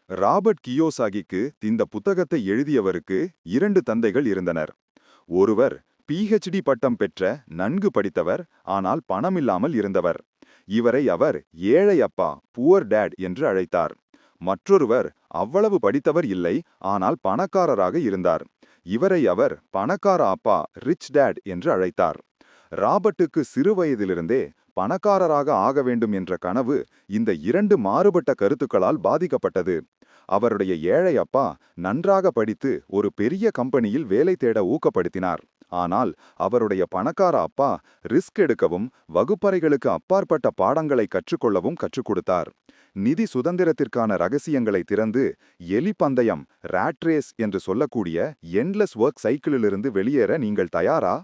Robert கியோசாகிக்கு இந்த புத்தகத்தை எழுதியவருக்கு இரண்டு தந்தைகள் இருந்தனர். ஒருவர் PhD பட்டம் பெற்ற நன்கு படித்தவர், ஆனால் பணமில்லாமல் இருந்தவர். இவரை அவர் ஏழை அப்பா, புவர் டேட் என்று அழைத்தார். மற்றொருவர் அவ்வளவு படித்தவர் இல்லை, ஆனால் பணக்காரராக இருந்தார். இவரை அவர் பணக்கார அப்பா, ரிச் டேட் என்று அழைத்தார். ராபர்ட்டுக்கு சிறு வயதிலிருந்தே பணக்காரராக ஆக வேண்டும் என்ற கனவு இந்த இரண்டு மாறுபட்ட கருத்துக்களால் பாதிக்கப்பட்டது. அவருடைய ஏழை அப்பா நன்றாக படித்து ஒரு பெரிய கம்பெனியில் வேலை தேட ஊக்கப்படுத்தினார். ஆனால் அவருடைய பணக்கார அப்பா ரிஸ்க் எடுக்கவும் வகுப்பறைகளுக்கு அப்பாற்பட்ட பாடங்களை கற்றுக்கொள்ளவும் கற்றுக் கொடுத்தார். நிதி சுதந்திரத்திற்கான ரகசியங்களை திறந்து எலி பந்தயம், ராட் ரேஸ் என்று சொல்லக்கூடிய எண்ட்லெஸ் ஒர்க் சைக்கிளிலிருந்து வெளியேற நீங்கள் தயாரா?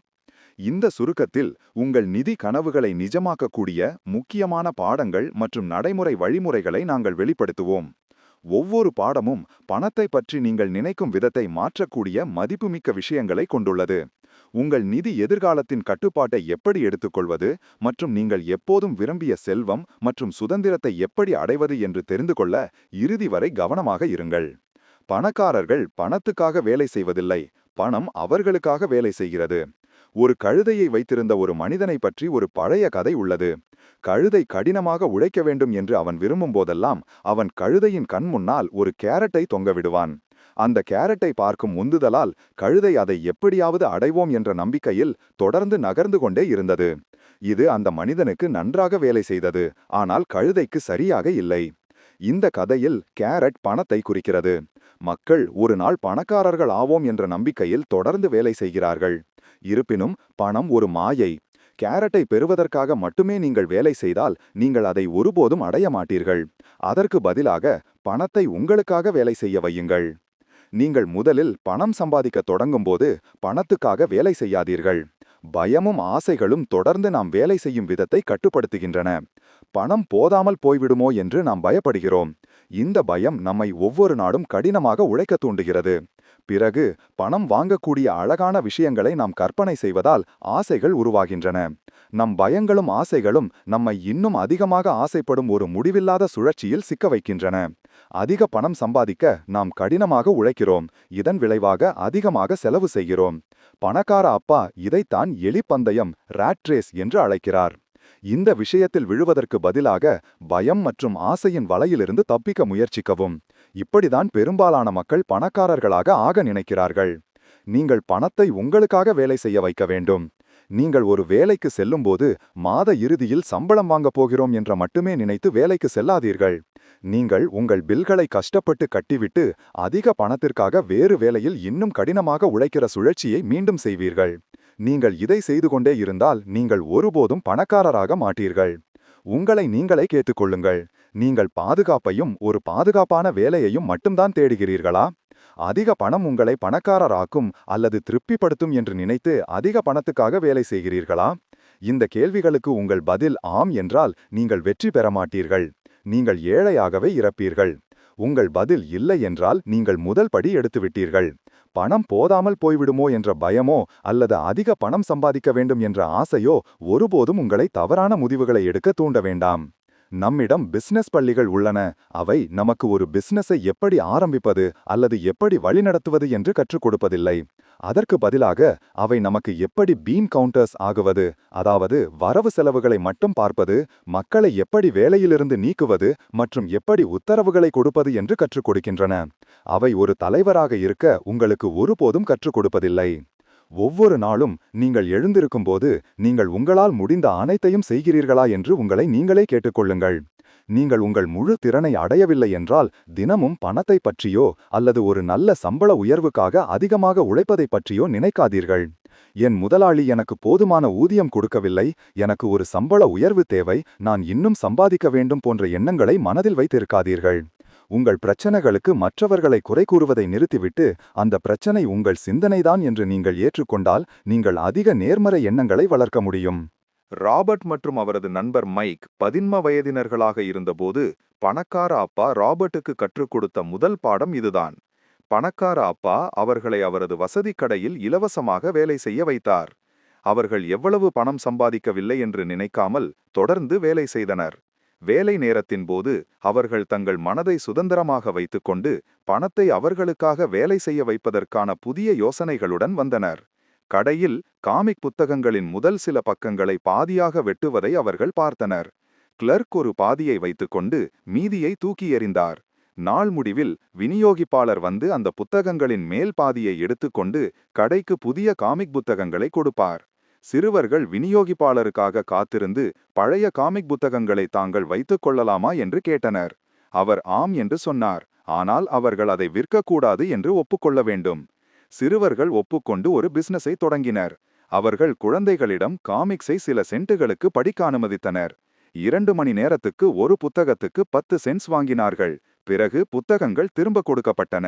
இந்த சுருக்கத்தில் உங்கள் நிதி கனவுகளை நிஜமாக்கக்கூடிய முக்கியமான பாடங்கள் மற்றும் நடைமுறை வழிமுறைகளை நாங்கள் வெளிப்படுத்துவோம். ஒவ்வொரு பாடமும் பணத்தை பற்றி நீங்கள் நினைக்கும் விதத்தை மாற்றக்கூடிய மதிப்புமிக்க விஷயங்களை கொண்டுள்ளது. உங்கள் நிதி எதிர்காலத்தின் கட்டுப்பாட்டை எப்படி எடுத்துக்கொள்வது மற்றும் நீங்கள் எப்போதும் விரும்பிய செல்வம் மற்றும் சுதந்திரத்தை எப்படி அடைவது என்று தெரிந்து கொள்ள இறுதி வரை கவனமாக இருங்கள். பணக்காரர்கள் பணத்துக்காக வேலை செய்வதில்லை, பணம் அவர்களுக்காக வேலை செய்கிறது. ஒரு கழுதையை வைத்திருந்த ஒரு மனிதனை பற்றி ஒரு பழைய கதை உள்ளது. கழுதை கடினமாக உழைக்க வேண்டும் என்று அவன் விரும்பும் போதெல்லாம் அவன் கழுதையின் கண் முன்னால் ஒரு கேரட்டை தொங்கவிடுவான். அந்த கேரட்டை பார்க்கும் உந்துதலால் கழுதை அதை எப்படியாவது அடைவோம் என்ற நம்பிக்கையில் தொடர்ந்து நகர்ந்து கொண்டே இருந்தது. இது அந்த மனிதனுக்கு நன்றாக வேலை செய்தது, ஆனால் கழுதைக்கு சரியாக இல்லை. இந்த கதையில் கேரட் பணத்தை குறிக்கிறது. மக்கள் ஒரு நாள் பணக்காரர்கள் ஆவோம் என்ற நம்பிக்கையில் தொடர்ந்து வேலை செய்கிறார்கள். இருப்பினும் பணம் ஒரு மாயை. கேரட்டை பெறுவதற்காக மட்டுமே நீங்கள் வேலை செய்தால் நீங்கள் அதை ஒருபோதும் அடைய மாட்டீர்கள். அதற்கு பதிலாக பணத்தை உங்களுக்காக வேலை செய்ய வையுங்கள். நீங்கள் முதலில் பணம் சம்பாதிக்க தொடங்கும்போது பணத்துக்காக வேலை செய்யாதீர்கள். பயமும் ஆசைகளும் தொடர்ந்து நாம் வேலை செய்யும் விதத்தை கட்டுப்படுத்துகின்றன. பணம் போதாமல் போய்விடுமோ என்று நாம் பயப்படுகிறோம். இந்த பயம் நம்மை ஒவ்வொரு நாளும் கடினமாக உழைக்க தூண்டுகிறது. பிறகு பணம் வாங்கக்கூடிய அழகான விஷயங்களை நாம் கற்பனை செய்வதால் ஆசைகள் உருவாகின்றன. நம் பயங்களும் ஆசைகளும் நம்மை இன்னும் அதிகமாக ஆசைப்படும் ஒரு முடிவில்லாத சுழற்சியில் சிக்க வைக்கின்றன. அதிக பணம் சம்பாதிக்க நாம் கடினமாக உழைக்கிறோம். இதன் விளைவாக அதிகமாக செலவு செய்கிறோம். பணக்கார அப்பா இதைத்தான் எலிப்பந்தயம், ராட் ரேஸ் என்று அழைக்கிறார். இந்த விஷயத்தில் விழுவதற்கு பதிலாக பயம் மற்றும் ஆசையின் வலையிலிருந்து தப்பிக்க முயற்சிக்கவும். இப்படிதான் பெரும்பாலான மக்கள் பணக்காரர்களாக ஆக நினைக்கிறார்கள். நீங்கள் பணத்தை உங்களுக்காக வேலை செய்ய வைக்க வேண்டும். நீங்கள் ஒரு வேலைக்கு செல்லும்போது மாத இறுதியில் சம்பளம் வாங்கப் போகிறோம் என்ற மட்டுமே நினைத்து வேலைக்கு செல்லாதீர்கள். நீங்கள் உங்கள் பில்களை கஷ்டப்பட்டு கட்டிவிட்டு அதிக பணத்திற்காக வேறு வேலையில் இன்னும் கடினமாக உழைக்கிற சுழற்சியை மீண்டும் செய்வீர்கள். நீங்கள் இதை செய்து கொண்டே இருந்தால் நீங்கள் ஒருபோதும் பணக்காரராக மாட்டீர்கள். உங்களை நீங்களே கேட்டுக்கொள்ளுங்கள். நீங்கள் பாதுகாப்பையும் ஒரு பாதுகாப்பான வேலையையும் மட்டும்தான் தேடுகிறீர்களா? அதிக பணம் உங்களை பணக்காரராக்கும் அல்லது திருப்திப்படுத்தும் என்று நினைத்து அதிக பணத்துக்காக வேலை செய்கிறீர்களா? இந்த கேள்விகளுக்கு உங்கள் பதில் ஆம் என்றால் நீங்கள் வெற்றி பெற மாட்டீர்கள். நீங்கள் ஏழையாகவே இறப்பீர்கள். உங்கள் பதில் இல்லை என்றால் நீங்கள் முதல் படி எடுத்துவிட்டீர்கள். பணம் போதாமல் போய்விடுமோ என்ற பயமோ அல்லது அதிக பணம் சம்பாதிக்க வேண்டும் என்ற ஆசையோ ஒருபோதும் உங்களை தவறான முடிவுகளை எடுக்க தூண்ட வேண்டாம். நம்மிடம் பிசினஸ் பள்ளிகள் உள்ளன. அவை நமக்கு ஒரு பிசினஸை எப்படி ஆரம்பிப்பது அல்லது எப்படி வழிநடத்துவது என்று கற்றுக் கொடுப்பதில்லை. அதற்கு பதிலாக அவை நமக்கு எப்படி பீன் கவுண்டர்ஸ் ஆகுவது, அதாவது வரவு செலவுகளை மட்டும் பார்ப்பது, மக்களை எப்படி வேலையிலிருந்து நீக்குவது மற்றும் எப்படி உத்தரவுகளை கொடுப்பது என்று கற்றுக் கொடுக்கின்றன. அவை ஒரு தலைவராக இருக்க உங்களுக்கு ஒருபோதும் கற்றுக் கொடுப்பதில்லை. ஒவ்வொரு நாளும் நீங்கள் எழுந்திருக்கும்போது நீங்கள் உங்களால் முடிந்த அனைத்தையும் செய்கிறீர்களா என்று உங்களை நீங்களே கேட்டுக்கொள்ளுங்கள். நீங்கள் உங்கள் முழு திறனை அடையவில்லை என்றால் தினமும் பணத்தை பற்றியோ அல்லது ஒரு நல்ல சம்பள உயர்வுக்காக அதிகமாக உழைப்பதை பற்றியோ நினைக்காதீர்கள். என் முதலாளி எனக்கு போதுமான ஊதியம் கொடுக்கவில்லை, எனக்கு ஒரு சம்பள உயர்வு தேவை, நான் இன்னும் சம்பாதிக்க வேண்டும் போன்ற எண்ணங்களை மனதில் வைத்திருக்காதீர்கள். உங்கள் பிரச்சனைகளுக்கு மற்றவர்களை குறை கூறுவதை நிறுத்திவிட்டு அந்த பிரச்சனை உங்கள் சிந்தனைதான் என்று நீங்கள் ஏற்றுக்கொண்டால் நீங்கள் அதிக நேர்மறை எண்ணங்களை வளர்க்க முடியும். ராபர்ட் மற்றும் அவரது நண்பர் மைக் 13 வயதினர்களாக இருந்தபோது பணக்கார அப்பா ராபர்ட்டுக்கு கற்றுக் கொடுத்த முதல் பாடம் இதுதான். பணக்கார அப்பா அவர்களை அவரது வசதி கடையில் இலவசமாக வேலை செய்ய வைத்தார். அவர்கள் எவ்வளவு பணம் சம்பாதிக்கவில்லை என்று நினைக்காமல் தொடர்ந்து வேலை செய்தனர். வேலை நேரத்தின் போது அவர்கள் தங்கள் மனதை சுதந்திரமாக வைத்துக்கொண்டு பணத்தை அவர்களுக்காக வேலை செய்ய வைப்பதற்கான புதிய யோசனைகளுடன் வந்தனர். கடையில் காமிக் புத்தகங்களின் முதல் சில பக்கங்களை பாதியாக வெட்டுவதை அவர்கள் பார்த்தனர். கிளர்க் ஒரு பாதியை வைத்துக்கொண்டு மீதியை தூக்கி எறிந்தார். நாள் முடிவில் விநியோகிப்பாளர் வந்து அந்த புத்தகங்களின் மேல் பாதியை எடுத்துக்கொண்டு கடைக்கு புதிய காமிக் புத்தகங்களை கொடுப்பார். சிறுவர்கள் விநியோகிப்பாளருக்காக காத்திருந்து பழைய காமிக் புத்தகங்களை தாங்கள் வைத்துக் கொள்ளலாமா என்று கேட்டனர். அவர் ஆம் என்று சொன்னார். ஆனால் அவர்கள் அதை விற்கக்கூடாது என்று ஒப்புக்கொள்ள வேண்டும். சிறுவர்கள் ஒப்புக்கொண்டு ஒரு பிசினஸை தொடங்கினர். அவர்கள் குழந்தைகளிடம் காமிக்ஸை சில சென்ட்டுகளுக்கு படிக்க அனுமதித்தனர். 2 மணி நேரத்துக்கு ஒரு புத்தகத்துக்கு 10 சென்ட்ஸ் வாங்கினார்கள். பிறகு புத்தகங்கள் திரும்ப கொடுக்கப்பட்டன.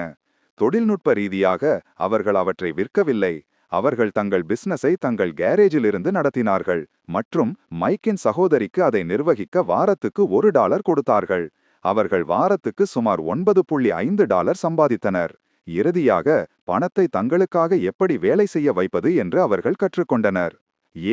தொழில்நுட்ப ரீதியாக அவர்கள் அவற்றை விற்கவில்லை. அவர்கள் தங்கள் பிசினஸை தங்கள் கேரேஜிலிருந்து நடத்தினார்கள் மற்றும் மைக்கின் சகோதரிக்கு அதை நிர்வகிக்க வாரத்துக்கு $1 கொடுத்தார்கள். அவர்கள் வாரத்துக்கு சுமார் $9.5 சம்பாதித்தனர். இறுதியாக பணத்தை தங்களுக்காக எப்படி வேலை செய்ய வைப்பது என்று அவர்கள் கற்றுக்கொண்டனர்.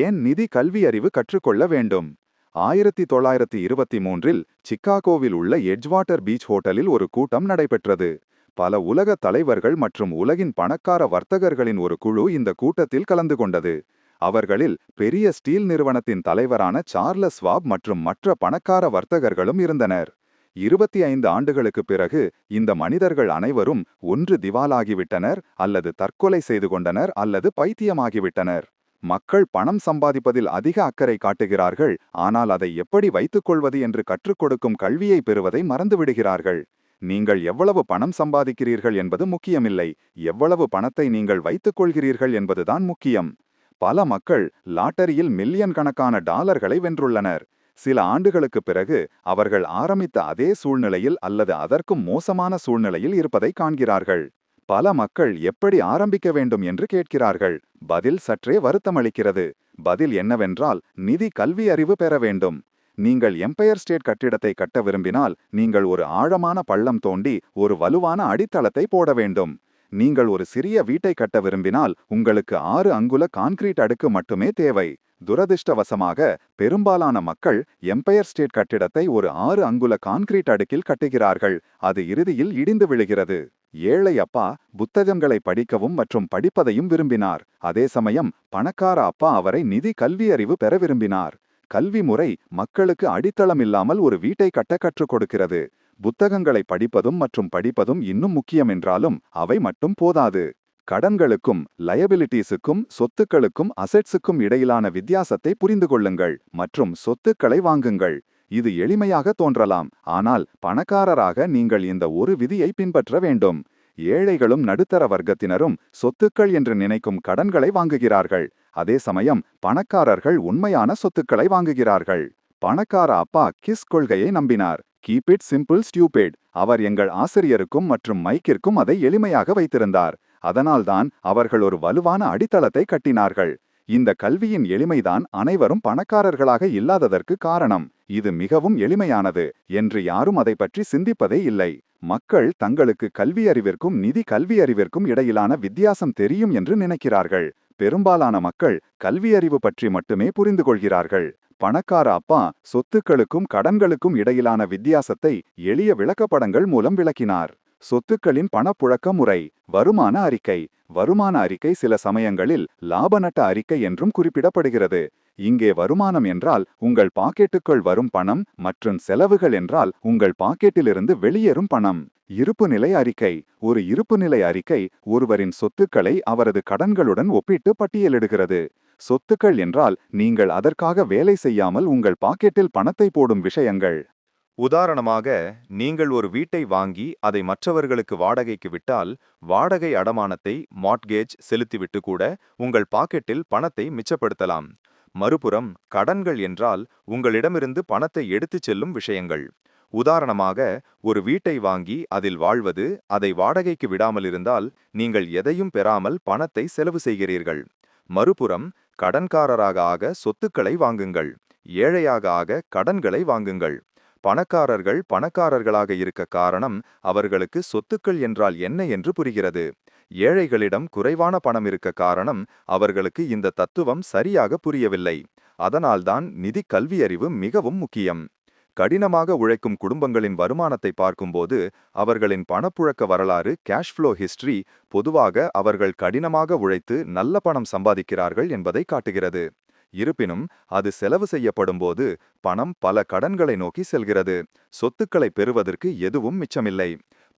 ஏன் நிதி கல்வி அறிவு கற்றுக்கொள்ள வேண்டும்? 1923இல் சிக்காகோவில் உள்ள எட்ஜ்வாட்டர் பீச் ஹோட்டலில் ஒரு கூட்டம் நடைபெற்றது. பல உலக தலைவர்கள் மற்றும் உலகின் பணக்கார வர்த்தகர்களின் ஒரு குழு இந்த கூட்டத்தில் கலந்து கொண்டது. அவர்களில் பெரிய ஸ்டீல் நிறுவனத்தின் தலைவரான சார்லஸ் ஸ்வாப் மற்றும் மற்ற பணக்கார வர்த்தகர்களும் இருந்தனர். 25 ஆண்டுகளுக்கு பிறகு இந்த மனிதர்கள் அனைவரும் ஒன்று திவாலாகிவிட்டனர், அல்லது தற்கொலை செய்து கொண்டனர், அல்லது பைத்தியமாகிவிட்டனர். மக்கள் பணம் சம்பாதிப்பதில் அதிக அக்கறை காட்டுகிறார்கள், ஆனால் அதை எப்படி வைத்துக் கொள்வது என்று கற்றுக் கொடுக்கும் கல்வியை பெறுவதை மறந்துவிடுகிறார்கள். நீங்கள் எவ்வளவு பணம் சம்பாதிக்கிறீர்கள் என்பது முக்கியமில்லை, எவ்வளவு பணத்தை நீங்கள் வைத்துக் கொள்கிறீர்கள் என்பதுதான் முக்கியம். பல மக்கள் லாட்டரியில் மில்லியன் கணக்கான டாலர்களை வென்றுள்ளனர். சில ஆண்டுகளுக்கு பிறகு அவர்கள் ஆரம்பித்த அதே சூழ்நிலையில் அல்லது அதற்கும் மோசமான சூழ்நிலையில் இருப்பதை காண்கிறார்கள். பல மக்கள் எப்படி ஆரம்பிக்க வேண்டும் என்று கேட்கிறார்கள். பதில் சற்றே வருத்தமளிக்கிறது. பதில் என்னவென்றால், நிதி கல்வி அறிவு பெற வேண்டும். நீங்கள் எம்பயர் ஸ்டேட் கட்டிடத்தை கட்ட விரும்பினால் நீங்கள் ஒரு ஆழமான பள்ளம் தோண்டி ஒரு வலுவான அடித்தளத்தை போட வேண்டும். நீங்கள் ஒரு சிறிய வீட்டை கட்ட விரும்பினால் உங்களுக்கு 6 அங்குல கான்கிரீட் அடுக்கு மட்டுமே தேவை. துரதிர்ஷ்டவசமாக பெரும்பாலான மக்கள் எம்பயர் ஸ்டேட் கட்டிடத்தை ஒரு 6 அங்குல கான்கிரீட் அடுக்கில் கட்டுகிறார்கள். அது இறுதியில் இடிந்து விழுகிறது. ஏழை அப்பா புத்தகங்களை படிக்கவும் மற்றும் படிப்பதையும் விரும்பினார். அதே சமயம் பணக்கார அப்பா அவரை நிதி கல்வி அறிவு பெற விரும்பினார். கல்வி முறை மக்களுக்கு அடித்தளம் இல்லாமல் ஒரு வீட்டை கட்ட கற்றுக் கொடுக்கிறது. புத்தகங்களை படிப்பதும் மற்றும் படிப்பதும் இன்னும் முக்கியம் என்றாலும் அவை மட்டும் போதாது. கடன்களுக்கும் லயபிலிட்டிஸுக்கும் சொத்துக்களுக்கும் அசெட்ஸுக்கும் இடையிலான வித்தியாசத்தை புரிந்து கொள்ளுங்கள் மற்றும் சொத்துக்களை வாங்குங்கள். இது எளிமையாக தோன்றலாம், ஆனால் பணக்காரராக நீங்கள் இந்த ஒரு விதியை பின்பற்ற வேண்டும். ஏழைகளும் நடுத்தர வர்க்கத்தினரும் சொத்துக்கள் என்று நினைக்கும் கடன்களை வாங்குகிறார்கள். அதே சமயம் பணக்காரர்கள் உண்மையான சொத்துக்களை வாங்குகிறார்கள். பணக்கார அப்பா கிஸ் கொள்கையை நம்பினார். Keep it simple stupid. அவர் எங்கள் ஆசிரியருக்கும் மற்றும் மைக்கிற்கும் அதை எளிமையாக வைத்திருந்தார். அதனால்தான் அவர்கள் ஒரு வலுவான அடித்தளத்தை கட்டினார்கள். இந்த கல்வியின் எளிமைதான் அனைவரும் பணக்காரர்களாக இல்லாததற்கு காரணம். இது மிகவும் எளிமையானது என்று யாரும் அதை பற்றி சிந்திப்பதே இல்லை. மக்கள் தங்களுக்கு கல்வி அறிவிற்கும் நிதி கல்வி அறிவிற்கும் இடையிலான வித்தியாசம் தெரியும் என்று நினைக்கிறார்கள். பெரும்பாலான மக்கள் கல்வி அறிவு பற்றி மட்டுமே புரிந்து கொள்கிறார்கள். பணக்கார அப்பா சொத்துக்களுக்கும் கடன்களுக்கும் இடையிலான வித்தியாசத்தை எளிய விளக்கப்படங்கள் மூலம் விளக்கினார். சொத்துக்களின் பணப்புழக்க முறை. வருமான அறிக்கை. வருமான அறிக்கை சில சமயங்களில் லாப நட்ட அறிக்கை என்றும் குறிப்பிடப்படுகிறது. இங்கே வருமானம் என்றால் உங்கள் பாக்கெட்டுக்குள் வரும் பணம் மற்றும் செலவுகள் என்றால் உங்கள் பாக்கெட்டிலிருந்து வெளியேறும் பணம். இருப்புநிலை அறிக்கை. ஒரு இருப்புநிலை அறிக்கை ஒருவரின் சொத்துக்களை அவரது கடன்களுடன் ஒப்பிட்டு பட்டியலிடுகிறது. சொத்துக்கள் என்றால் நீங்கள் அதற்காக வேலை செய்யாமல் உங்கள் பாக்கெட்டில் பணத்தை போடும் விஷயங்கள். உதாரணமாக, நீங்கள் ஒரு வீட்டை வாங்கி அதை மற்றவர்களுக்கு வாடகைக்கு விட்டால் வாடகை அடமானத்தை மார்ட்கேஜ் செலுத்திவிட்டு கூட உங்கள் பாக்கெட்டில் பணத்தை மிச்சப்படுத்தலாம். மறுபுறம் கடன்கள் என்றால் உங்களிடமிருந்து பணத்தை எடுத்துச் செல்லும் விஷயங்கள். உதாரணமாக, ஒரு வீட்டை வாங்கி அதில் வாழ்வது, அதை வாடகைக்கு விடாமல் இருந்தால் நீங்கள் எதையும் பெறாமல் பணத்தை செலவு செய்கிறீர்கள். மறுபுறம் கடன்காரராக ஆக சொத்துக்களை வாங்குங்கள். ஏழையாக ஆக கடன்களை வாங்குங்கள். பணக்காரர்கள் பணக்காரர்களாக இருக்க காரணம் அவர்களுக்கு சொத்துக்கள் என்றால் என்ன என்று புரிகிறது. ஏழைகளிடம் குறைவான பணம் இருக்க காரணம் அவர்களுக்கு இந்த தத்துவம் சரியாக புரியவில்லை. அதனால்தான் நிதி கல்வியறிவு மிகவும் முக்கியம். கடினமாக உழைக்கும் குடும்பங்களின் வருமானத்தை பார்க்கும்போது அவர்களின் பணப்புழக்க வரலாறு கேஷ் ஃப்ளோ ஹிஸ்டரி பொதுவாக அவர்கள் கடினமாக உழைத்து நல்ல பணம் சம்பாதிக்கிறார்கள் என்பதை காட்டுகிறது. இருப்பினும் அது செலவு செய்யப்படும்போது பணம் பல கடன்களை நோக்கி செல்கிறது. சொத்துக்களை பெறுவதற்கு எதுவும் மிச்சமில்லை.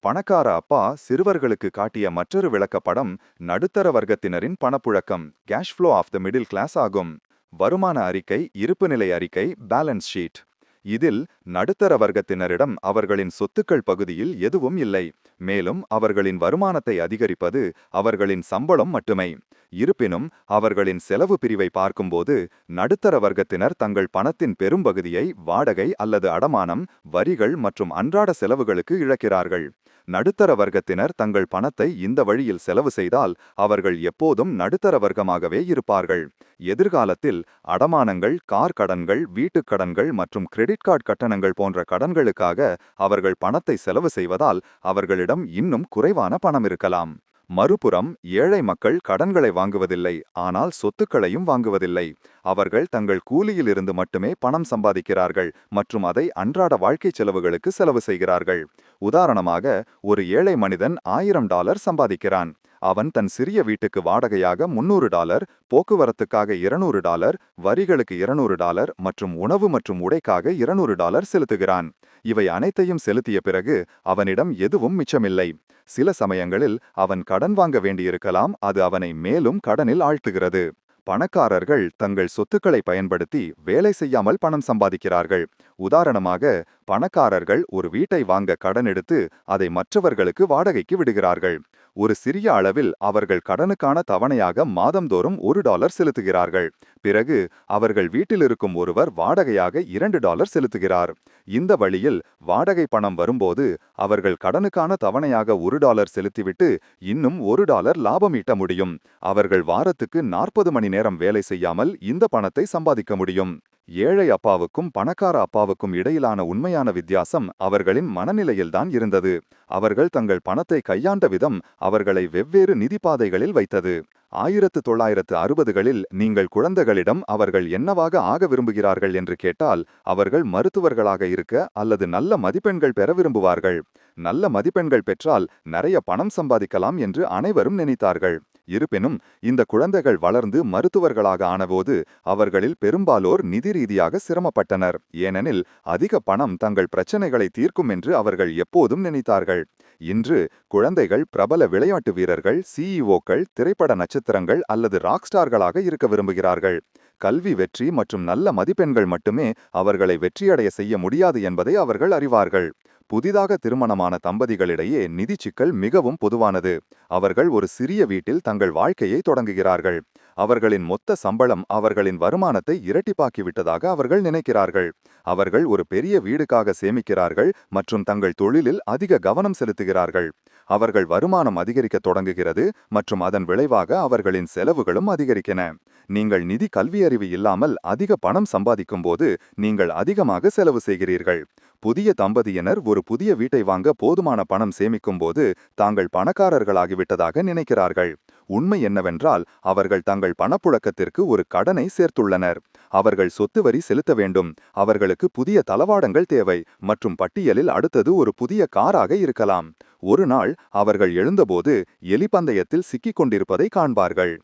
பணக்கார அப்பா சிறுவர்களுக்கு காட்டிய மற்றொரு விளக்கப்படம் நடுத்தர வர்க்கத்தினரின் பணப்புழக்கம் cash flow of the middle class ஆகும். வருமான அறிக்கை, இருப்புநிலை அறிக்கை, பேலன்ஸ் ஷீட். இதில் நடுத்தர வர்க்கத்தினரிடம் அவர்களின் சொத்துக்கள் பகுதியில் எதுவும் இல்லை. மேலும் அவர்களின் வருமானத்தை அதிகரிப்பது அவர்களின் சம்பளம் மட்டுமே. இருப்பினும் அவர்களின் செலவு பிரிவை பார்க்கும்போது நடுத்தர வர்க்கத்தினர் தங்கள் பணத்தின் பெரும்பகுதியை வாடகை அல்லது அடமானம், வரிகள் மற்றும் அன்றாட செலவுகளுக்கு இழக்கிறார்கள். நடுத்தர வர்க்கத்தினர் தங்கள் பணத்தை இந்த வழியில் செலவு செய்தால் அவர்கள் எப்போதும் நடுத்தர வர்க்கமாகவே இருப்பார்கள். எதிர்காலத்தில் அடமானங்கள், கார் கடன்கள், வீட்டுக் கடன்கள் மற்றும் கிரெடிட் கார்டு கட்டணங்கள் போன்ற கடன்களுக்காக அவர்கள் பணத்தை செலவு செய்வதால் அவர்களிடம் இன்னும் குறைவான பணம் இருக்கலாம். மறுபுறம் ஏழை மக்கள் கடன்களை வாங்குவதில்லை, ஆனால் சொத்துக்களையும் வாங்குவதில்லை. அவர்கள் தங்கள் கூலியிலிருந்து மட்டுமே பணம் சம்பாதிக்கிறார்கள் மற்றும் அதை அன்றாட வாழ்க்கை செலவுகளுக்கு செலவு செய்கிறார்கள். உதாரணமாக, ஒரு ஏழை மனிதன் $1000 சம்பாதிக்கிறான். அவன் தன் சிறிய வீட்டுக்கு வாடகையாக $300, போக்குவரத்துக்காக $200, வரிகளுக்கு $200 மற்றும் உணவு மற்றும் உடைக்காக $200 செலுத்துகிறான். இவை அனைத்தையும் செலுத்திய பிறகு அவனிடம் எதுவும் மிச்சமில்லை. சில சமயங்களில் அவன் கடன் வாங்க வேண்டியிருக்கலாம், அது அவனை மேலும் கடனில் ஆழ்த்துகிறது. பணக்காரர்கள் தங்கள் சொத்துக்களை பயன்படுத்தி வேலை செய்யாமல் பணம் சம்பாதிக்கிறார்கள். உதாரணமாக, பணக்காரர்கள் ஒரு வீட்டை வாங்க கடன் எடுத்து அதை மற்றவர்களுக்கு வாடகைக்கு விடுகிறார்கள். ஒரு சிறிய அளவில் அவர்கள் கடனுக்கான தவணையாக மாதந்தோறும் $1 செலுத்துகிறார்கள். பிறகு அவர்கள் வீட்டில் இருக்கும் ஒருவர் வாடகையாக $2 செலுத்துகிறார். இந்த வழியில் வாடகை பணம் வரும்போது அவர்கள் கடனுக்கான தவணையாக $1 செலுத்திவிட்டு இன்னும் $1 லாபம் ஈட்ட முடியும். அவர்கள் வாரத்துக்கு 40 மணி நேரம் வேலை செய்யாமல் இந்த பணத்தை சம்பாதிக்க முடியும். ஏழை அப்பாவுக்கும் பணக்கார அப்பாவுக்கும் இடையிலான உண்மையான வித்தியாசம் அவர்களின் மனநிலையில்தான் இருந்தது. அவர்கள் தங்கள் பணத்தை கையாண்ட விதம் அவர்களை வெவ்வேறு நிதி பாதைகளில் வைத்தது. 1960களில் நீங்கள் குழந்தைகளிடம் அவர்கள் என்னவாக ஆக விரும்புகிறார்கள் என்று கேட்டால் அவர்கள் மருத்துவர்களாக இருக்க அல்லது நல்ல மதிப்பெண்கள் பெற விரும்புவார்கள். நல்ல மதிப்பெண்கள் பெற்றால் நிறைய பணம் சம்பாதிக்கலாம் என்று அனைவரும் நினைத்தார்கள். இருப்பினும் இந்த குழந்தைகள் வளர்ந்து மருத்துவர்களாக ஆனபோது அவர்களில் பெரும்பாலோர் நிதி ரீதியாக சிரமப்பட்டனர். ஏனெனில் அதிக பணம் தங்கள் பிரச்சனைகளை தீர்க்கும் என்று அவர்கள் எப்போதும் நினைத்தார்கள். இன்று குழந்தைகள் பிரபல விளையாட்டு வீரர்கள், சிஇஓக்கள், திரைப்பட நட்சத்திரங்கள் அல்லது ராக்ஸ்டார்களாக இருக்க விரும்புகிறார்கள். கல்வி வெற்றி மற்றும் நல்ல மதிப்பெண்கள் மட்டுமே அவர்களை வெற்றியடைய செய்ய முடியாது என்பதை அவர்கள் அறிவார்கள். புதிதாக திருமணமான தம்பதிகளிடையே நிதி சிக்கல் மிகவும் பொதுவானது. அவர்கள் ஒரு சிறிய வீட்டில் தங்கள் வாழ்க்கையை தொடங்குகிறார்கள். அவர்களின் மொத்த சம்பளம் அவர்களின் வருமானத்தை இரட்டிப்பாக்கிவிட்டதாக அவர்கள் நினைக்கிறார்கள். அவர்கள் ஒரு பெரிய வீடுக்காக சேமிக்கிறார்கள் மற்றும் தங்கள் தொழிலில் அதிக கவனம் செலுத்துகிறார்கள். அவர்கள் வருமானம் அதிகரிக்க தொடங்குகிறது மற்றும் அதன் விளைவாக அவர்களின் செலவுகளும் அதிகரிக்கின்றன. நீங்கள் நிதி கல்வியறிவு இல்லாமல் அதிக பணம் சம்பாதிக்கும் போது நீங்கள் அதிகமாக செலவு செய்கிறீர்கள். புதிய தம்பதியினர் ஒரு புதிய வீட்டை வாங்க போதுமான பணம் சேமிக்கும் போது தாங்கள் பணக்காரர்களாகிவிட்டதாக நினைக்கிறார்கள். உண்மை என்னவென்றால் அவர்கள் தங்கள் பணப்புழக்கத்திற்கு ஒரு கடனை சேர்த்துள்ளனர். அவர்கள் சொத்து வரி செலுத்த வேண்டும், அவர்களுக்கு புதிய தளவாடங்கள் தேவை மற்றும் பட்டியலில் அடுத்தது ஒரு புதிய காராக இருக்கலாம். ஒரு நாள் அவர்கள் எழுந்தபோது எலிப்பந்தயத்தில் சிக்கிக் கொண்டிருப்பதை காண்பார்கள்.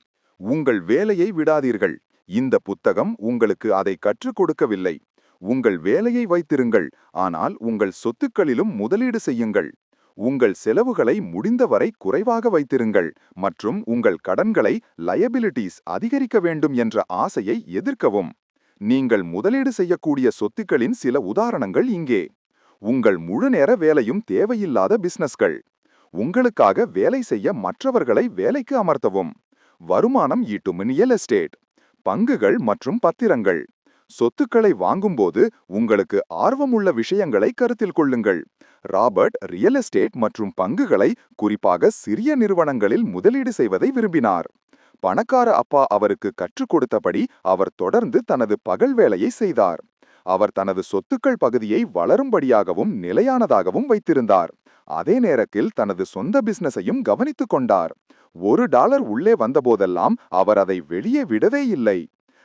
உங்கள் வேலையை விடாதீர்கள். இந்த புத்தகம் உங்களுக்கு அதை கற்றுக் கொடுக்கவில்லை. உங்கள் வேலையை வைத்திருங்கள், ஆனால் உங்கள் சொத்துக்களிலும் முதலீடு செய்யுங்கள். உங்கள் செலவுகளை முடிந்தவரை குறைவாக வைத்திருங்கள் மற்றும் உங்கள் கடன்களை லயபிலிட்டிஸ் அதிகரிக்க வேண்டும் என்ற ஆசையை எதிர்க்கவும். நீங்கள் முதலீடு செய்யக்கூடிய சொத்துக்களின் சில உதாரணங்கள் இங்கே. உங்கள் முழுநேர வேலையும் தேவையில்லாத பிசினஸ்கள். உங்களுக்காக வேலை செய்ய மற்றவர்களை வேலைக்கு அமர்த்தவும். வருமானம் ஈட்டும் ரியல் எஸ்டேட், பங்குகள் மற்றும் பத்திரங்கள். சொத்துக்களை வாங்கும்போது உங்களுக்கு ஆர்வமுள்ள விஷயங்களை கருத்தில் கொள்ளுங்கள். ராபர்ட் ரியல் எஸ்டேட் மற்றும் பங்குகளை குறிப்பாக சிறிய நிறுவனங்களில் முதலீடு செய்வதை விரும்பினார். பணக்கார அப்பா அவருக்கு கற்றுக் கொடுத்தபடி அவர் தொடர்ந்து தனது பகல் வேலையை செய்தார். அவர் தனது சொத்துக்கள் பகுதியை வளரும்படியாகவும் நிலையானதாகவும் வைத்திருந்தார். அதே நேரத்தில் தனது சொந்த பிசினஸையும் கவனித்துக் கொண்டார். $1 உள்ளே வந்தபோதெல்லாம் அவர் அதை வெளியே விடவே இல்லை.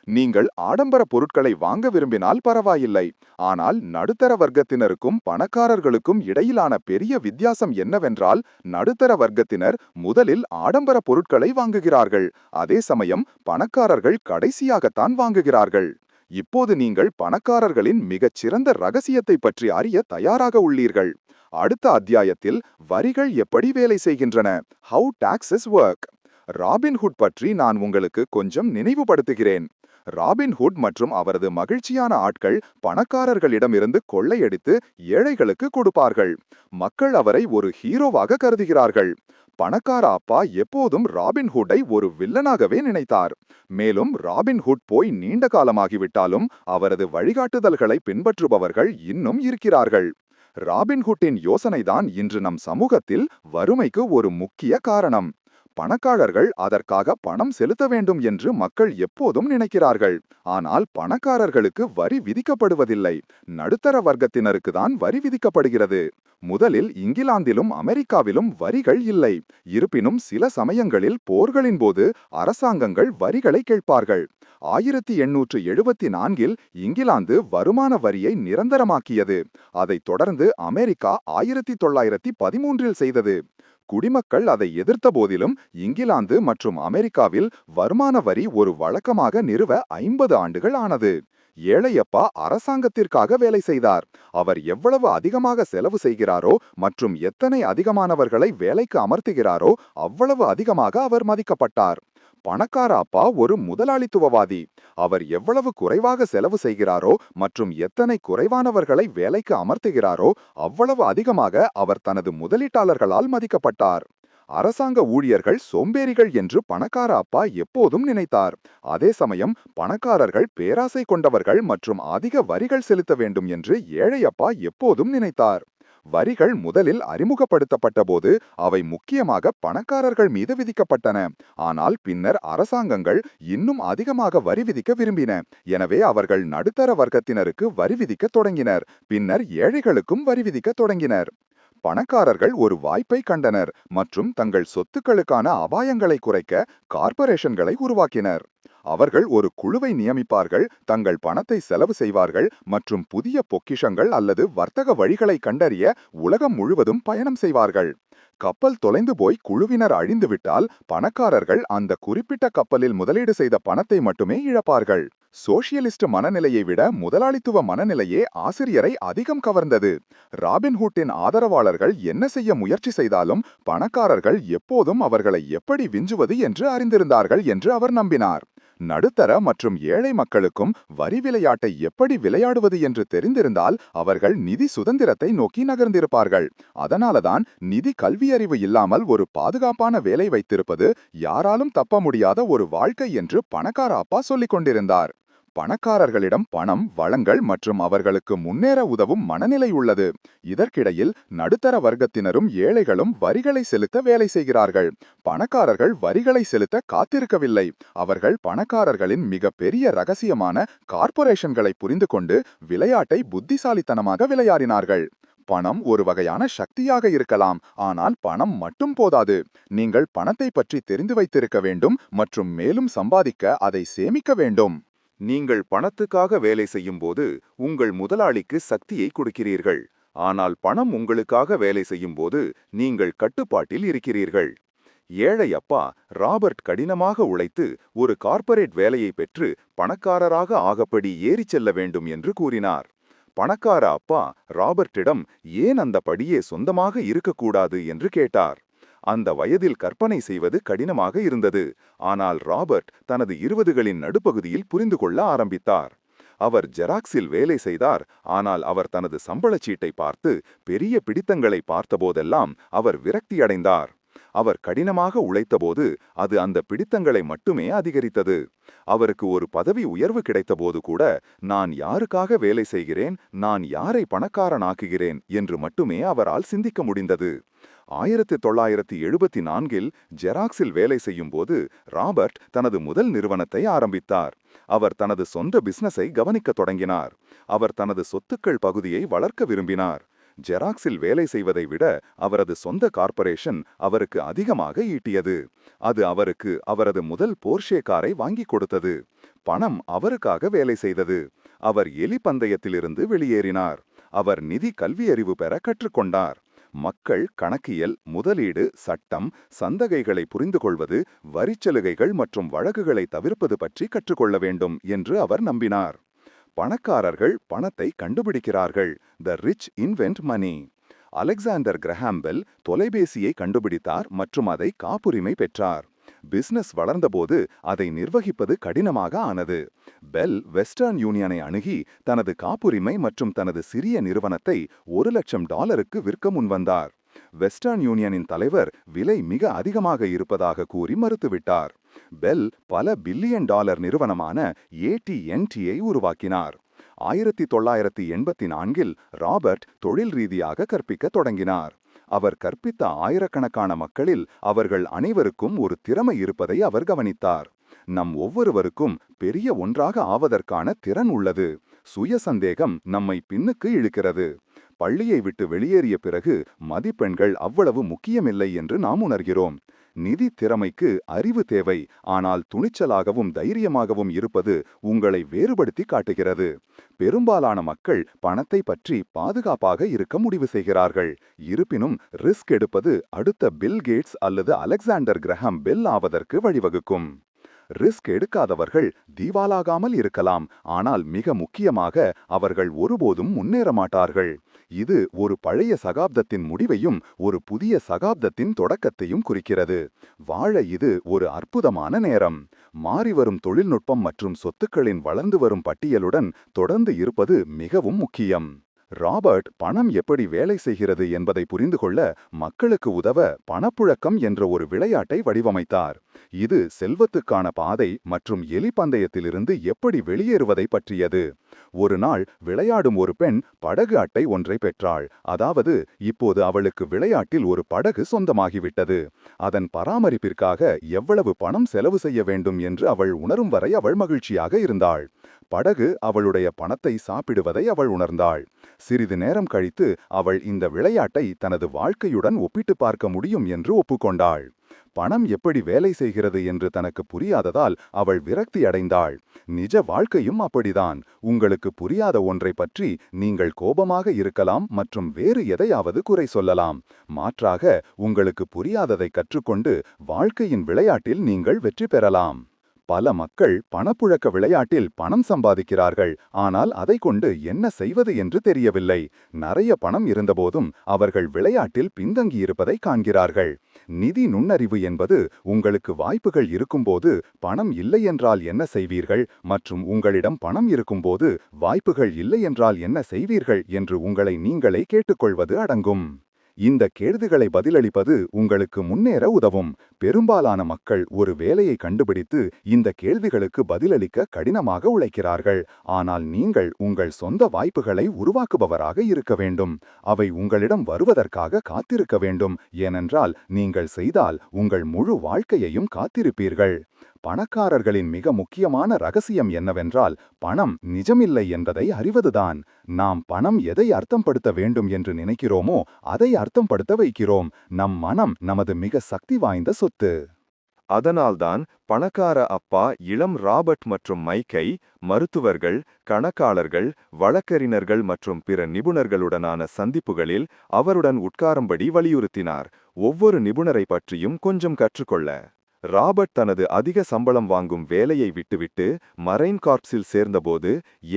நீங்கள் ஆடம்பர பொருட்களை வாங்க விரும்பினால் பரவாயில்லை. ஆனால் நடுத்தர வர்க்கத்தினருக்கும் பணக்காரர்களுக்கும் இடையிலான பெரிய வித்தியாசம் என்னவென்றால், நடுத்தர வர்க்கத்தினர் முதலில் ஆடம்பர பொருட்களை வாங்குகிறார்கள். அதே சமயம் பணக்காரர்கள் கடைசியாகத்தான் வாங்குகிறார்கள். இப்போது நீங்கள் பணக்காரர்களின் மிகச் சிறந்த ரகசியத்தை பற்றி அறிய தயாராக உள்ளீர்கள். அடுத்த அத்தியாயத்தில் வரிகள் எப்படி வேலை செய்கின்றன, ஹவு டாக்ஸஸ் ஒர்க். ராபின்ஹுட் பற்றி நான் உங்களுக்கு கொஞ்சம் நினைவுபடுத்துகிறேன். ராபின்ஹுட் மற்றும் அவரது மகிழ்ச்சியான ஆட்கள் பணக்காரர்களிடமிருந்து கொள்ளையடித்து ஏழைகளுக்கு கொடுப்பார்கள். மக்கள் அவரை ஒரு ஹீரோவாக கருதுகிறார்கள். பணக்கார அப்பா எப்போதும் ராபின்ஹுட்டை ஒரு வில்லனாகவே நினைத்தார். மேலும் ராபின்ஹுட் போய் நீண்ட காலமாகிவிட்டாலும் அவரது வழிகாட்டுதல்களை பின்பற்றுபவர்கள் இன்னும் இருக்கிறார்கள். ராபின்ஹுட்டின் யோசனைதான் இன்று நம் சமூகத்தில் வறுமைக்கு ஒரு முக்கிய காரணம். பணக்காரர்கள் அதற்காக பணம் செலுத்த வேண்டும் என்று மக்கள் எப்போதும் நினைக்கிறார்கள். ஆனால் பணக்காரர்களுக்கு வரி விதிக்கப்படுவதில்லை. நடுத்தர வர்க்கத்தினருக்கு தான் வரி விதிக்கப்படுகிறது. முதலில் இங்கிலாந்திலும் அமெரிக்காவிலும் வரிகள் இல்லை. இருப்பினும் சில சமயங்களில் போர்களின் போது அரசாங்கங்கள் வரிகளை கேட்பார்கள். 1874இல் இங்கிலாந்து வருமான வரியை நிரந்தரமாக்கியது. அதைத் தொடர்ந்து அமெரிக்கா 1913இல் செய்தது. குடிமக்கள் அதை எதிர்த்த போதிலும் இங்கிலாந்து மற்றும் அமெரிக்காவில் வருமான வரி ஒரு வழக்கமாக நிறுவ 50 ஆண்டுகள் ஆனது. ஏழையப்பா அரசாங்கத்திற்காக வேலை செய்தார். அவர் எவ்வளவு அதிகமாக செலவு செய்கிறாரோ மற்றும் எத்தனை அதிகமானவர்களை வேலைக்கு அமர்த்துகிறாரோ அவ்வளவு அதிகமாக அவர் மதிக்கப்பட்டார். பணக்கார அப்பா ஒரு முதலாளித்துவவாதி. அவர் எவ்வளவு குறைவாக செலவு செய்கிறாரோ மற்றும் எத்தனை குறைவானவர்களை வேலைக்கு அமர்த்துகிறாரோ அவ்வளவு அதிகமாக அவர் தனது முதலீட்டாளர்களால் மதிக்கப்பட்டார். அரசாங்க ஊழியர்கள் சோம்பேறிகள் என்று பணக்கார அப்பா எப்போதும் நினைத்தார். அதே சமயம் பணக்காரர்கள் பேராசை கொண்டவர்கள் மற்றும் அதிக வரிகள் செலுத்த வேண்டும் என்று ஏழை அப்பா எப்போதும் நினைத்தார். வரிகள் முதலில் அறிமுகப்படுத்தப்பட்ட போது அவை முக்கியமாக பணக்காரர்கள் மீது விதிக்கப்பட்டன. ஆனால் பின்னர் அரசாங்கங்கள் இன்னும் அதிகமாக வரி விதிக்க விரும்பின. எனவே அவர்கள் நடுத்தர வர்க்கத்தினருக்கு வரி விதிக்க தொடங்கினர். பின்னர் ஏழைகளுக்கும் வரி விதிக்க தொடங்கினர். பணக்காரர்கள் ஒரு வாய்ப்பை கண்டனர் மற்றும் தங்கள் சொத்துக்களுக்கான அபாயங்களை குறைக்க கார்ப்பரேஷன்களை உருவாக்கினர். அவர்கள் ஒரு குழுவை நியமிப்பார்கள், தங்கள் பணத்தை செலவு செய்வார்கள் மற்றும் புதிய பொக்கிஷங்கள் அல்லது வர்த்தக வழிகளை கண்டறிய உலகம் முழுவதும் பயணம் செய்வார்கள். கப்பல் தொலைந்து போய் குழுவினர் அழிந்துவிட்டால் பணக்காரர்கள் அந்த குறிப்பிட்ட கப்பலில் முதலீடு செய்த பணத்தை மட்டுமே இழப்பார்கள். சோஷியலிஸ்ட் மனநிலையை விட முதலாளித்துவ மனநிலையே ஆசிரியரை அதிகம் கவர்ந்தது. ராபின்ஹுட்டின் ஆதரவாளர்கள் என்ன செய்ய முயற்சி செய்தாலும் பணக்காரர்கள் எப்போதும் அவர்களை எப்படி விஞ்சுவது என்று அறிந்திருந்தார்கள் என்று அவர் நம்பினார். நடுத்தர மற்றும் ஏழை மக்களுக்கும் வரி விளையாட்டை எப்படி விளையாடுவது என்று தெரிந்திருந்தால் அவர்கள் நிதி சுதந்திரத்தை நோக்கி நகர்ந்திருப்பார்கள். அதனாலதான் நிதி கல்வியறிவு இல்லாமல் ஒரு பாதுகாப்பான வேலை வைத்திருப்பது யாராலும் தப்ப முடியாத ஒரு வாழ்க்கை என்று பணக்கார அப்பா சொல்லிக் கொண்டிருந்தார். பணக்காரர்களிடம் பணம், வளங்கள் மற்றும் அவர்களுக்கு முன்னேற உதவும் மனநிலை உள்ளது. இதற்கிடையில் நடுத்தர வர்க்கத்தினரும் ஏழைகளும் வரிகளை செலுத்த வேலை செய்கிறார்கள். பணக்காரர்கள் வரிகளை செலுத்த காத்திருக்கவில்லை. அவர்கள் பணக்காரர்களின் மிக பெரிய ரகசியமான கார்ப்பரேஷன்களை புரிந்து கொண்டு விளையாட்டை புத்திசாலித்தனமாக விளையாடினார்கள். பணம் ஒரு வகையான சக்தியாக இருக்கலாம், ஆனால் பணம் மட்டும் போதாது. நீங்கள் பணத்தை பற்றி தெரிந்து வைத்திருக்க வேண்டும் மற்றும் மேலும் சம்பாதிக்க அதை சேமிக்க வேண்டும். நீங்கள் பணத்துக்காக வேலை செய்யும்போது உங்கள் முதலாளிக்கு சக்தியை கொடுக்கிறீர்கள். ஆனால் பணம் உங்களுக்காக வேலை செய்யும்போது நீங்கள் கட்டுப்பாட்டில் இருக்கிறீர்கள். ஏழை அப்பா ராபர்ட் கடினமாக உழைத்து ஒரு கார்ப்பரேட் வேலையை பெற்று பணக்காரராக ஆகப்படி ஏறிச் செல்ல வேண்டும் என்று கூறினார். பணக்கார அப்பா ராபர்ட்டிடம் ஏன் அந்த படியே சொந்தமாக இருக்கக்கூடாது என்று கேட்டார். அந்த வயதில் கற்பனை செய்வது கடினமாக இருந்தது. ஆனால் ராபர்ட் தனது 20களின் நடுப்பகுதியில் புரிந்து கொள்ள ஆரம்பித்தார். அவர் ஜெராக்ஸில் வேலை செய்தார். ஆனால் அவர் தனது சம்பளச் சீட்டை பார்த்து பெரிய பிடித்தங்களை பார்த்தபோதெல்லாம் அவர் விரக்தியடைந்தார். அவர் கடினமாக உழைத்தபோது அது அந்த பிடித்தங்களை மட்டுமே அதிகரித்தது. அவருக்கு ஒரு பதவி உயர்வு கிடைத்தபோது கூட நான் யாருக்காக வேலை செய்கிறேன், நான் யாரை பணக்காரனாக்குகிறேன் என்று மட்டுமே அவரால் சிந்திக்க முடிந்தது. 1974இல் ஜெராக்ஸில் வேலை செய்யும் போது ராபர்ட் தனது முதல் நிறுவனத்தை ஆரம்பித்தார். அவர் தனது சொந்த பிசினஸை கவனிக்கத் தொடங்கினார். அவர் தனது சொத்துக்கள் பகுதியை வளர்க்க விரும்பினார். ஜெராக்ஸில் வேலை செய்வதை விட அவரது சொந்த கார்ப்பரேஷன் அவருக்கு அதிகமாக ஈட்டியது. அது அவருக்கு அவரது முதல் போர்ஷே காரை வாங்கி கொடுத்தது. பணம் அவருக்காக வேலை செய்தது. அவர் எலி பந்தயத்திலிருந்து வெளியேறினார். அவர் நிதி கல்வியறிவு பெற கற்றுக்கொண்டார். மக்கள் கணக்கியல், முதலீடு, சட்டம், சந்தகைகளை புரிந்து கொள்வது, வரிச்சலுகைகள் மற்றும் வழக்குகளை தவிர்ப்பது பற்றி கற்றுக்கொள்ள வேண்டும் என்று அவர் நம்பினார். பணக்காரர்கள் பணத்தை கண்டுபிடிக்கிறார்கள். The rich invent money. Alexander Graham Bell தொலைபேசியை கண்டுபிடித்தார் மற்றும் அதை காப்புரிமை பெற்றார். பிசினஸ் வளர்ந்தபோது அதை நிர்வகிப்பது கடினமாக ஆனது. பெல் வெஸ்டர்ன் யூனியனை அணுகி தனது காப்புரிமை மற்றும் தனது சிறிய நிறுவனத்தை $1,00,000 விற்க முன்வந்தார். வெஸ்டர்ன் யூனியனின் தலைவர் விலை மிக அதிகமாக இருப்பதாக கூறி மறுத்துவிட்டார். பெல் பல $1 பில்லியன் நிறுவனமான AT&Tயை உருவாக்கினார். 1984 ராபர்ட் தொழில் ரீதியாக கற்பிக்கத் தொடங்கினார். அவர் கற்பித்த ஆயிரக்கணக்கான மக்களில் அவர்கள் அனைவருக்கும் ஒரு திறமை இருப்பதை அவர் கவனித்தார். நம் ஒவ்வொருவருக்கும் பெரிய ஒன்றாக ஆவதற்கான திறன் உள்ளது. சுய சந்தேகம் நம்மை பின்னுக்கு இழுக்கிறது. பள்ளியை விட்டு வெளியேறிய பிறகு மதிப்பெண்கள் அவ்வளவு முக்கியமில்லை என்று நாம் உணர்கிறோம். நிதி திறமைக்கு அறிவு தேவை, ஆனால் துணிச்சலாகவும் தைரியமாகவும் இருப்பது உங்களை வேறுபடுத்தி காட்டுகிறது. பெரும்பாலான மக்கள் பணத்தை பற்றி பாதுகாப்பாக இருக்க முடிவு செய்கிறார்கள். இருப்பினும் ரிஸ்க் எடுப்பது அடுத்த பில் கேட்ஸ் அல்லது அலெக்சாண்டர் கிரஹாம் பெல் ஆவதற்கு வழிவகுக்கும். ரிஸ்க் எடுக்காதவர்கள் தீவாலாகாமல் இருக்கலாம், ஆனால் மிக முக்கியமாக அவர்கள் ஒருபோதும் முன்னேற மாட்டார்கள். இது ஒரு பழைய சகாப்தத்தின் முடிவையும் ஒரு புதிய சகாப்தத்தின் தொடக்கத்தையும் குறிக்கிறது. வாழ இது ஒரு அற்புதமான நேரம். மாறிவரும் தொழில்நுட்பம் மற்றும் சொத்துக்களின் வளர்ந்து வரும் பட்டியலுடன் தொடர்ந்து இருப்பது மிகவும் முக்கியம். ராபர்ட் பணம் எப்படி வேலை செய்கிறது என்பதை புரிந்து கொள்ள மக்களுக்கு உதவ பணப்புழக்கம் என்ற ஒரு விளையாட்டை வடிவமைத்தார். இது செல்வத்துக்கான பாதை மற்றும் எலி பந்தயத்திலிருந்து எப்படி வெளியேறுவதை பற்றியது. ஒரு நாள் விளையாடும் ஒரு பெண் படகு அட்டை ஒன்றை பெற்றாள். அதாவது இப்போது அவளுக்கு விளையாட்டில் ஒரு படகு சொந்தமாகிவிட்டது. அதன் பராமரிப்பிற்காக எவ்வளவு பணம் செலவு செய்ய வேண்டும் என்று அவள் உணரும் வரை அவள் மகிழ்ச்சியாக இருந்தாள். படகு அவளுடைய பணத்தை சாப்பிடுவதை அவள் உணர்ந்தாள். சிறிது நேரம் கழித்து அவள் இந்த விளையாட்டை தனது வாழ்க்கையுடன் ஒப்பிட்டு பார்க்க முடியும் என்று ஒப்புக்கொண்டாள். பணம் எப்படி வேலை செய்கிறது என்று தனக்கு புரியாததால் அவள் விரக்தி அடைந்தாள். நிஜ வாழ்க்கையும் அப்படிதான். உங்களுக்கு புரியாத ஒன்றை பற்றி நீங்கள் கோபமாக இருக்கலாம் மற்றும் வேறு எதையாவது குறை சொல்லலாம். மாற்றாக உங்களுக்கு புரியாததை கற்றுக்கொண்டு வாழ்க்கையின் விளையாட்டில் நீங்கள் வெற்றி பெறலாம். பல மக்கள் பணப்புழக்க விளையாட்டில் பணம் சம்பாதிக்கிறார்கள், ஆனால் அதை கொண்டு என்ன செய்வது என்று தெரியவில்லை. நிறைய பணம் இருந்தபோதும் அவர்கள் விளையாட்டில் பின்தங்கியிருப்பதை காண்கிறார்கள். நிதி நுண்ணறிவு என்பது உங்களுக்கு வாய்ப்புகள் இருக்கும்போது பணம் இல்லை என்றால் என்ன செய்வீர்கள் மற்றும் உங்களிடம் பணம் இருக்கும்போது வாய்ப்புகள் இல்லை என்றால் என்ன செய்வீர்கள் என்று உங்களை நீங்களே கேட்டுக்கொள்வது அடங்கும். இந்த கேள்விகளை பதிலளிப்பது உங்களுக்கு முன்னேற உதவும். பெரும்பாலான மக்கள் ஒரு வேலையை கண்டுபிடித்து இந்த கேள்விகளுக்கு பதிலளிக்க கடினமாக உழைக்கிறார்கள். ஆனால் நீங்கள் உங்கள் சொந்த வாய்ப்புகளை உருவாக்குபவராக இருக்க வேண்டும். அவை உங்களிடம் வருவதற்காக காத்திருக்க வேண்டும். ஏனென்றால் நீங்கள் செய்தால் உங்கள் முழு வாழ்க்கையையும் காத்திருப்பீர்கள். பணக்காரர்களின் மிக முக்கியமான ரகசியம் என்னவென்றால் பணம் நிஜமில்லை என்பதை அறிவதுதான். நாம் பணம் எதை அர்த்தப்படுத்த வேண்டும் என்று நினைக்கிறோமோ அதை அர்த்தப்படுத்த வைக்கிறோம். நம் மனம் நமது மிக சக்தி வாய்ந்த சொத்து. அதனால்தான் பணக்கார அப்பா இளம் ராபர்ட் மற்றும் மைக்கை மருத்துவர்கள், கணக்காளர்கள், வழக்கறிஞர்கள் மற்றும் பிற நிபுணர்களுடனான சந்திப்புகளில் அவருடன் உட்காரும்படி வலியுறுத்தினார். ஒவ்வொரு நிபுணரை பற்றியும் கொஞ்சம் கற்றுக்கொள்ள. ராபர்ட் தனது அதிக சம்பளம் வாங்கும் வேலையை விட்டுவிட்டு மரைன் கார்ப்ஸில் சேர்ந்தபோது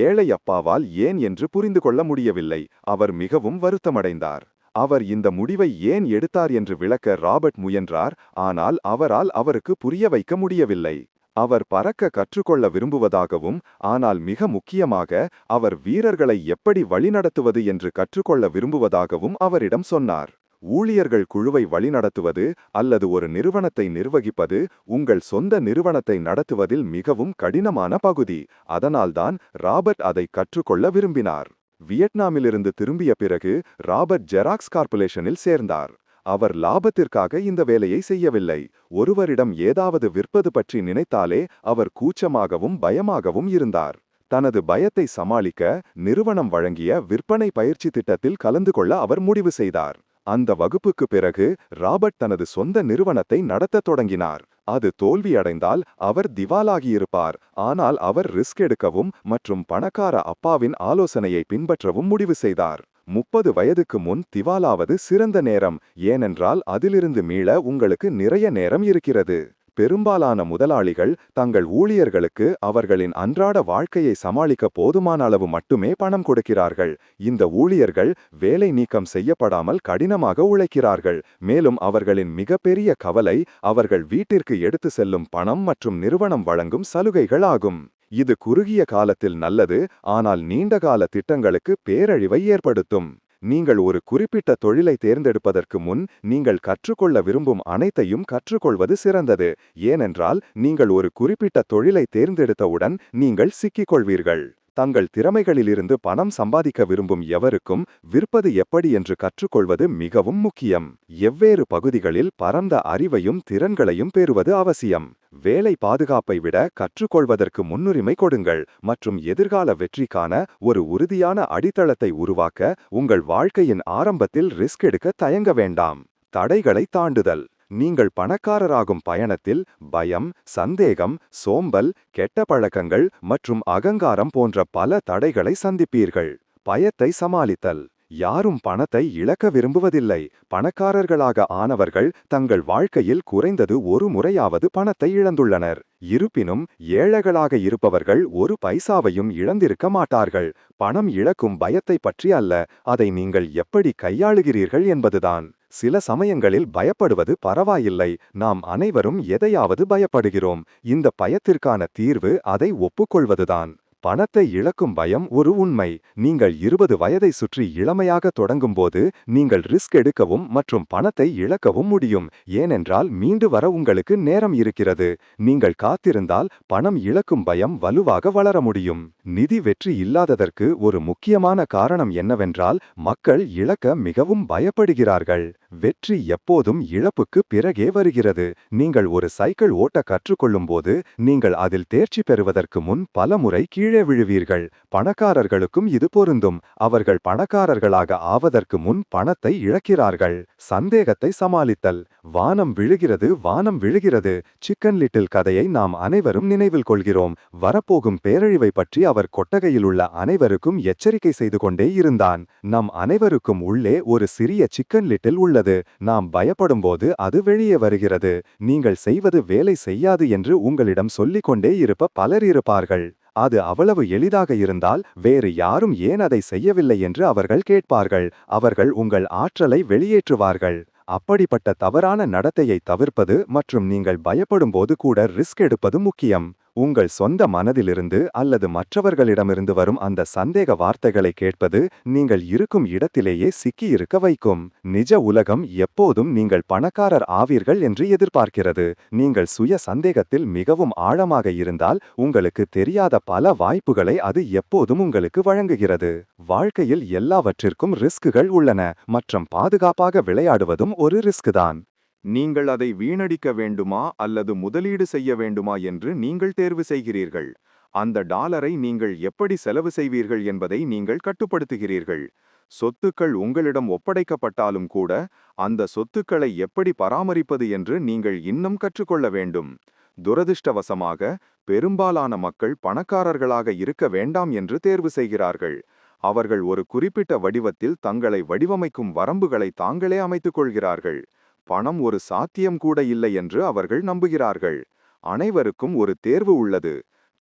ஏழை அப்பாவால் ஏன் என்று புரிந்து கொள்ள முடியவில்லை. அவர் மிகவும் வருத்தமடைந்தார். அவர் இந்த முடிவை ஏன் எடுத்தார் என்று விளக்க ராபர்ட் முயன்றார், ஆனால் அவரால் அவருக்கு புரிய வைக்க முடியவில்லை. அவர் பறக்க கற்றுக்கொள்ள விரும்புவதாகவும், ஆனால் மிக முக்கியமாக அவர் வீரர்களை எப்படி வழிநடத்துவது என்று கற்றுக்கொள்ள விரும்புவதாகவும் அவரிடம் சொன்னார். ஊழியர்கள் குழுவை வழிநடத்துவது அல்லது ஒரு நிறுவனத்தை நிர்வகிப்பது உங்கள் சொந்த நிறுவனத்தை நடத்துவதில் மிகவும் கடினமான பகுதி. அதனால்தான் ராபர்ட் அதை கற்றுக்கொள்ள விரும்பினார். வியட்நாமிலிருந்து திரும்பிய பிறகு ராபர்ட் ஜெராக்ஸ் கார்ப்பரேஷனில் சேர்ந்தார். அவர் லாபத்திற்காக இந்த வேலையை செய்யவில்லை. ஒருவரிடம் ஏதாவது விற்பது பற்றி நினைத்தாலே அவர் கூச்சமாகவும் பயமாகவும் இருந்தார். தனது பயத்தை சமாளிக்க நிறுவனம் வழங்கிய விற்பனை பயிற்சி திட்டத்தில் கலந்து கொள்ள அவர் முடிவு செய்தார். அந்த வகுப்புக்கு பிறகு ராபர்ட் தனது சொந்த நிறுவனத்தை நடத்தத் தொடங்கினார். அது தோல்வியடைந்தால் அவர் திவாலாகியிருப்பார். ஆனால் அவர் ரிஸ்க் எடுக்கவும் மற்றும் பணக்கார அப்பாவின் ஆலோசனையை பின்பற்றவும் முடிவு செய்தார். 30 வயதுக்கு முன் திவாலாவது சிறந்த நேரம், ஏனென்றால் அதிலிருந்து மீள உங்களுக்கு நிறைய நேரம் இருக்கிறது. பெரும்பாலான முதலாளிகள் தங்கள் ஊழியர்களுக்கு அவர்களின் அன்றாட வாழ்க்கையை சமாளிக்க போதுமான அளவு மட்டுமே பணம் கொடுக்கிறார்கள். இந்த ஊழியர்கள் வேலை நீக்கம் செய்யப்படாமல் கடினமாக உழைக்கிறார்கள். மேலும் அவர்களின் மிகப்பெரிய கவலை அவர்கள் வீட்டிற்கு எடுத்து செல்லும் பணம் மற்றும் நிறுவனம் வழங்கும் சலுகைகள் ஆகும். இது குறுகிய காலத்தில் நல்லது, ஆனால் நீண்டகால திட்டங்களுக்கு பேரழிவை ஏற்படுத்தும். நீங்கள் ஒரு குறிப்பிட்ட தொழிலை தேர்ந்தெடுப்பதற்கு முன் நீங்கள் கற்றுக்கொள்ள விரும்பும் அனைத்தையும் கற்றுக்கொள்வது சிறந்தது. ஏனென்றால் நீங்கள் ஒரு குறிப்பிட்ட தொழிலை தேர்ந்தெடுத்தவுடன் நீங்கள் சிக்கிக்கொள்வீர்கள். தங்கள் திறமைகளிலிருந்து பணம் சம்பாதிக்க விரும்பும் எவருக்கும் விற்பது எப்படி என்று கற்றுக்கொள்வது மிகவும் முக்கியம். வெவ்வேறு பகுதிகளில் பரந்த அறிவையும் திறன்களையும் பெறுவது அவசியம். வேலை பாதுகாப்பை விட கற்றுக்கொள்வதற்கு முன்னுரிமை கொடுங்கள் மற்றும் எதிர்கால வெற்றிக்கான ஒரு உறுதியான அடித்தளத்தை உருவாக்க உங்கள் வாழ்க்கையின் ஆரம்பத்தில் ரிஸ்க் எடுக்க தயங்க வேண்டாம். தடைகளை தாண்டுதல். நீங்கள் பணக்காரராகும் பயணத்தில் பயம், சந்தேகம், சோம்பல், கெட்ட பழக்கங்கள் மற்றும் அகங்காரம் போன்ற பல தடைகளை சந்திப்பீர்கள். பயத்தை சமாளித்தல். யாரும் பணத்தை இழக்க விரும்புவதில்லை. பணக்காரர்களாக ஆனவர்கள் தங்கள் வாழ்க்கையில் குறைந்தது ஒரு முறையாவது பணத்தை இழந்துள்ளனர். இருப்பினும் ஏழைகளாக இருப்பவர்கள் ஒரு பைசாவையும் இழந்திருக்க மாட்டார்கள். பணம் இழக்கும் பயத்தை பற்றி அல்ல, அதை நீங்கள் எப்படி கையாளுகிறீர்கள் என்பதுதான். சில சமயங்களில் பயப்படுவது பரவாயில்லை, நாம் அனைவரும் எதையாவது பயப்படுகிறோம். இந்த பயத்திற்கான தீர்வு அதை ஒப்புக்கொள்வதுதான். பணத்தை இழக்கும் பயம் ஒரு உண்மை. நீங்கள் 20 வயதை சுற்றி இளமையாக தொடங்கும்போது நீங்கள் ரிஸ்க் எடுக்கவும் மற்றும் பணத்தை இழக்கவும் முடியும், ஏனென்றால் மீண்டு வர உங்களுக்கு நேரம் இருக்கிறது. நீங்கள் காத்திருந்தால் பணம் இழக்கும் பயம் வலுவாக வளர முடியும். நிதி வெற்றி இல்லாததற்கு ஒரு முக்கியமான காரணம் என்னவென்றால் மக்கள் இழக்க மிகவும் பயப்படுகிறார்கள். வெற்றி எப்போதும் இழப்புக்கு பிறகே வருகிறது. நீங்கள் ஒரு சைக்கிள் ஓட்ட கற்றுக்கொள்ளும்போது நீங்கள் அதில் தேர்ச்சி பெறுவதற்கு முன் பல முறை கீழே விழுவீர்கள். பணக்காரர்களுக்கும் இது பொருந்தும். அவர்கள் பணக்காரர்களாக ஆவதற்கு முன் பணத்தை இழக்கிறார்கள். சந்தேகத்தை சமாளித்தல். வானம் விழுகிறது, வானம் விழுகிறது. சிக்கன் லிட்டில் கதையை நாம் அனைவரும் நினைவில் கொள்கிறோம். வரப்போகும் பேரழிவை பற்றி அவர் கொட்டகையில் உள்ள அனைவருக்கும் எச்சரிக்கை செய்து கொண்டே இருந்தான். நம் அனைவருக்கும் உள்ளே ஒரு சிறிய சிக்கன் லிட்டில் உள்ளது. நாம் பயப்படும்போது அது வெளியே வருகிறது. நீங்கள் செய்வது வேலை செய்யாது என்று உங்களிடம் சொல்லிக் கொண்டே இருப்ப பலர் இருப்பார்கள். அது அவ்வளவு எளிதாக இருந்தால் வேறு யாரும் ஏன் அதை செய்யவில்லை என்று அவர்கள் கேட்பார்கள். அவர்கள் உங்கள் ஆற்றலை வெளியேற்றுவார்கள். அப்படிப்பட்ட தவறான நடத்தையை தவிர்ப்பது மற்றும் நீங்கள் பயப்படும்போது கூட ரிஸ்க் எடுப்பது முக்கியம். உங்கள் சொந்த மனதிலிருந்து அல்லது மற்றவர்களிடமிருந்து வரும் அந்த சந்தேக வார்த்தைகளை கேட்பது நீங்கள் இருக்கும் இடத்திலேயே சிக்கியிருக்க வைக்கும். நிஜ உலகம் எப்போதும் நீங்கள் பணக்காரர் ஆவீர்கள் என்று எதிர்பார்க்கிறது. நீங்கள் சுய சந்தேகத்தில் மிகவும் ஆழமாக இருந்தால் உங்களுக்கு தெரியாத பல வாய்ப்புகளை அது எப்போதும் உங்களுக்கு வழங்குகிறது. வாழ்க்கையில் எல்லாவற்றிற்கும் ரிஸ்குகள் உள்ளன மற்றும் பாதுகாப்பாக விளையாடுவதும் ஒரு ரிஸ்க் தான். நீங்கள் அதை வீணடிக்க வேண்டுமா அல்லது முதலீடு செய்ய வேண்டுமா என்று நீங்கள் தேர்வு செய்கிறீர்கள். அந்த டாலரை நீங்கள் எப்படி செலவு செய்வீர்கள் என்பதை நீங்கள் கட்டுப்படுத்துகிறீர்கள். சொத்துக்கள் உங்களிடம் ஒப்படைக்கப்பட்டாலும் கூட அந்த சொத்துக்களை எப்படி பராமரிப்பது என்று நீங்கள் இன்னும் கற்றுக்கொள்ள வேண்டும். துரதிர்ஷ்டவசமாக பெரும்பாலான மக்கள் பணக்காரர்களாக இருக்க வேண்டாம் என்று தேர்வு செய்கிறார்கள். அவர்கள் ஒரு குறிப்பிட்ட வடிவத்தில் தங்களை வடிவமைக்கும் வரம்புகளை தாங்களே அமைத்துக் கொள்கிறார்கள். பணம் ஒரு சாத்தியம் கூட இல்லை என்று அவர்கள் நம்புகிறார்கள். அனைவருக்கும் ஒரு தேர்வு உள்ளது.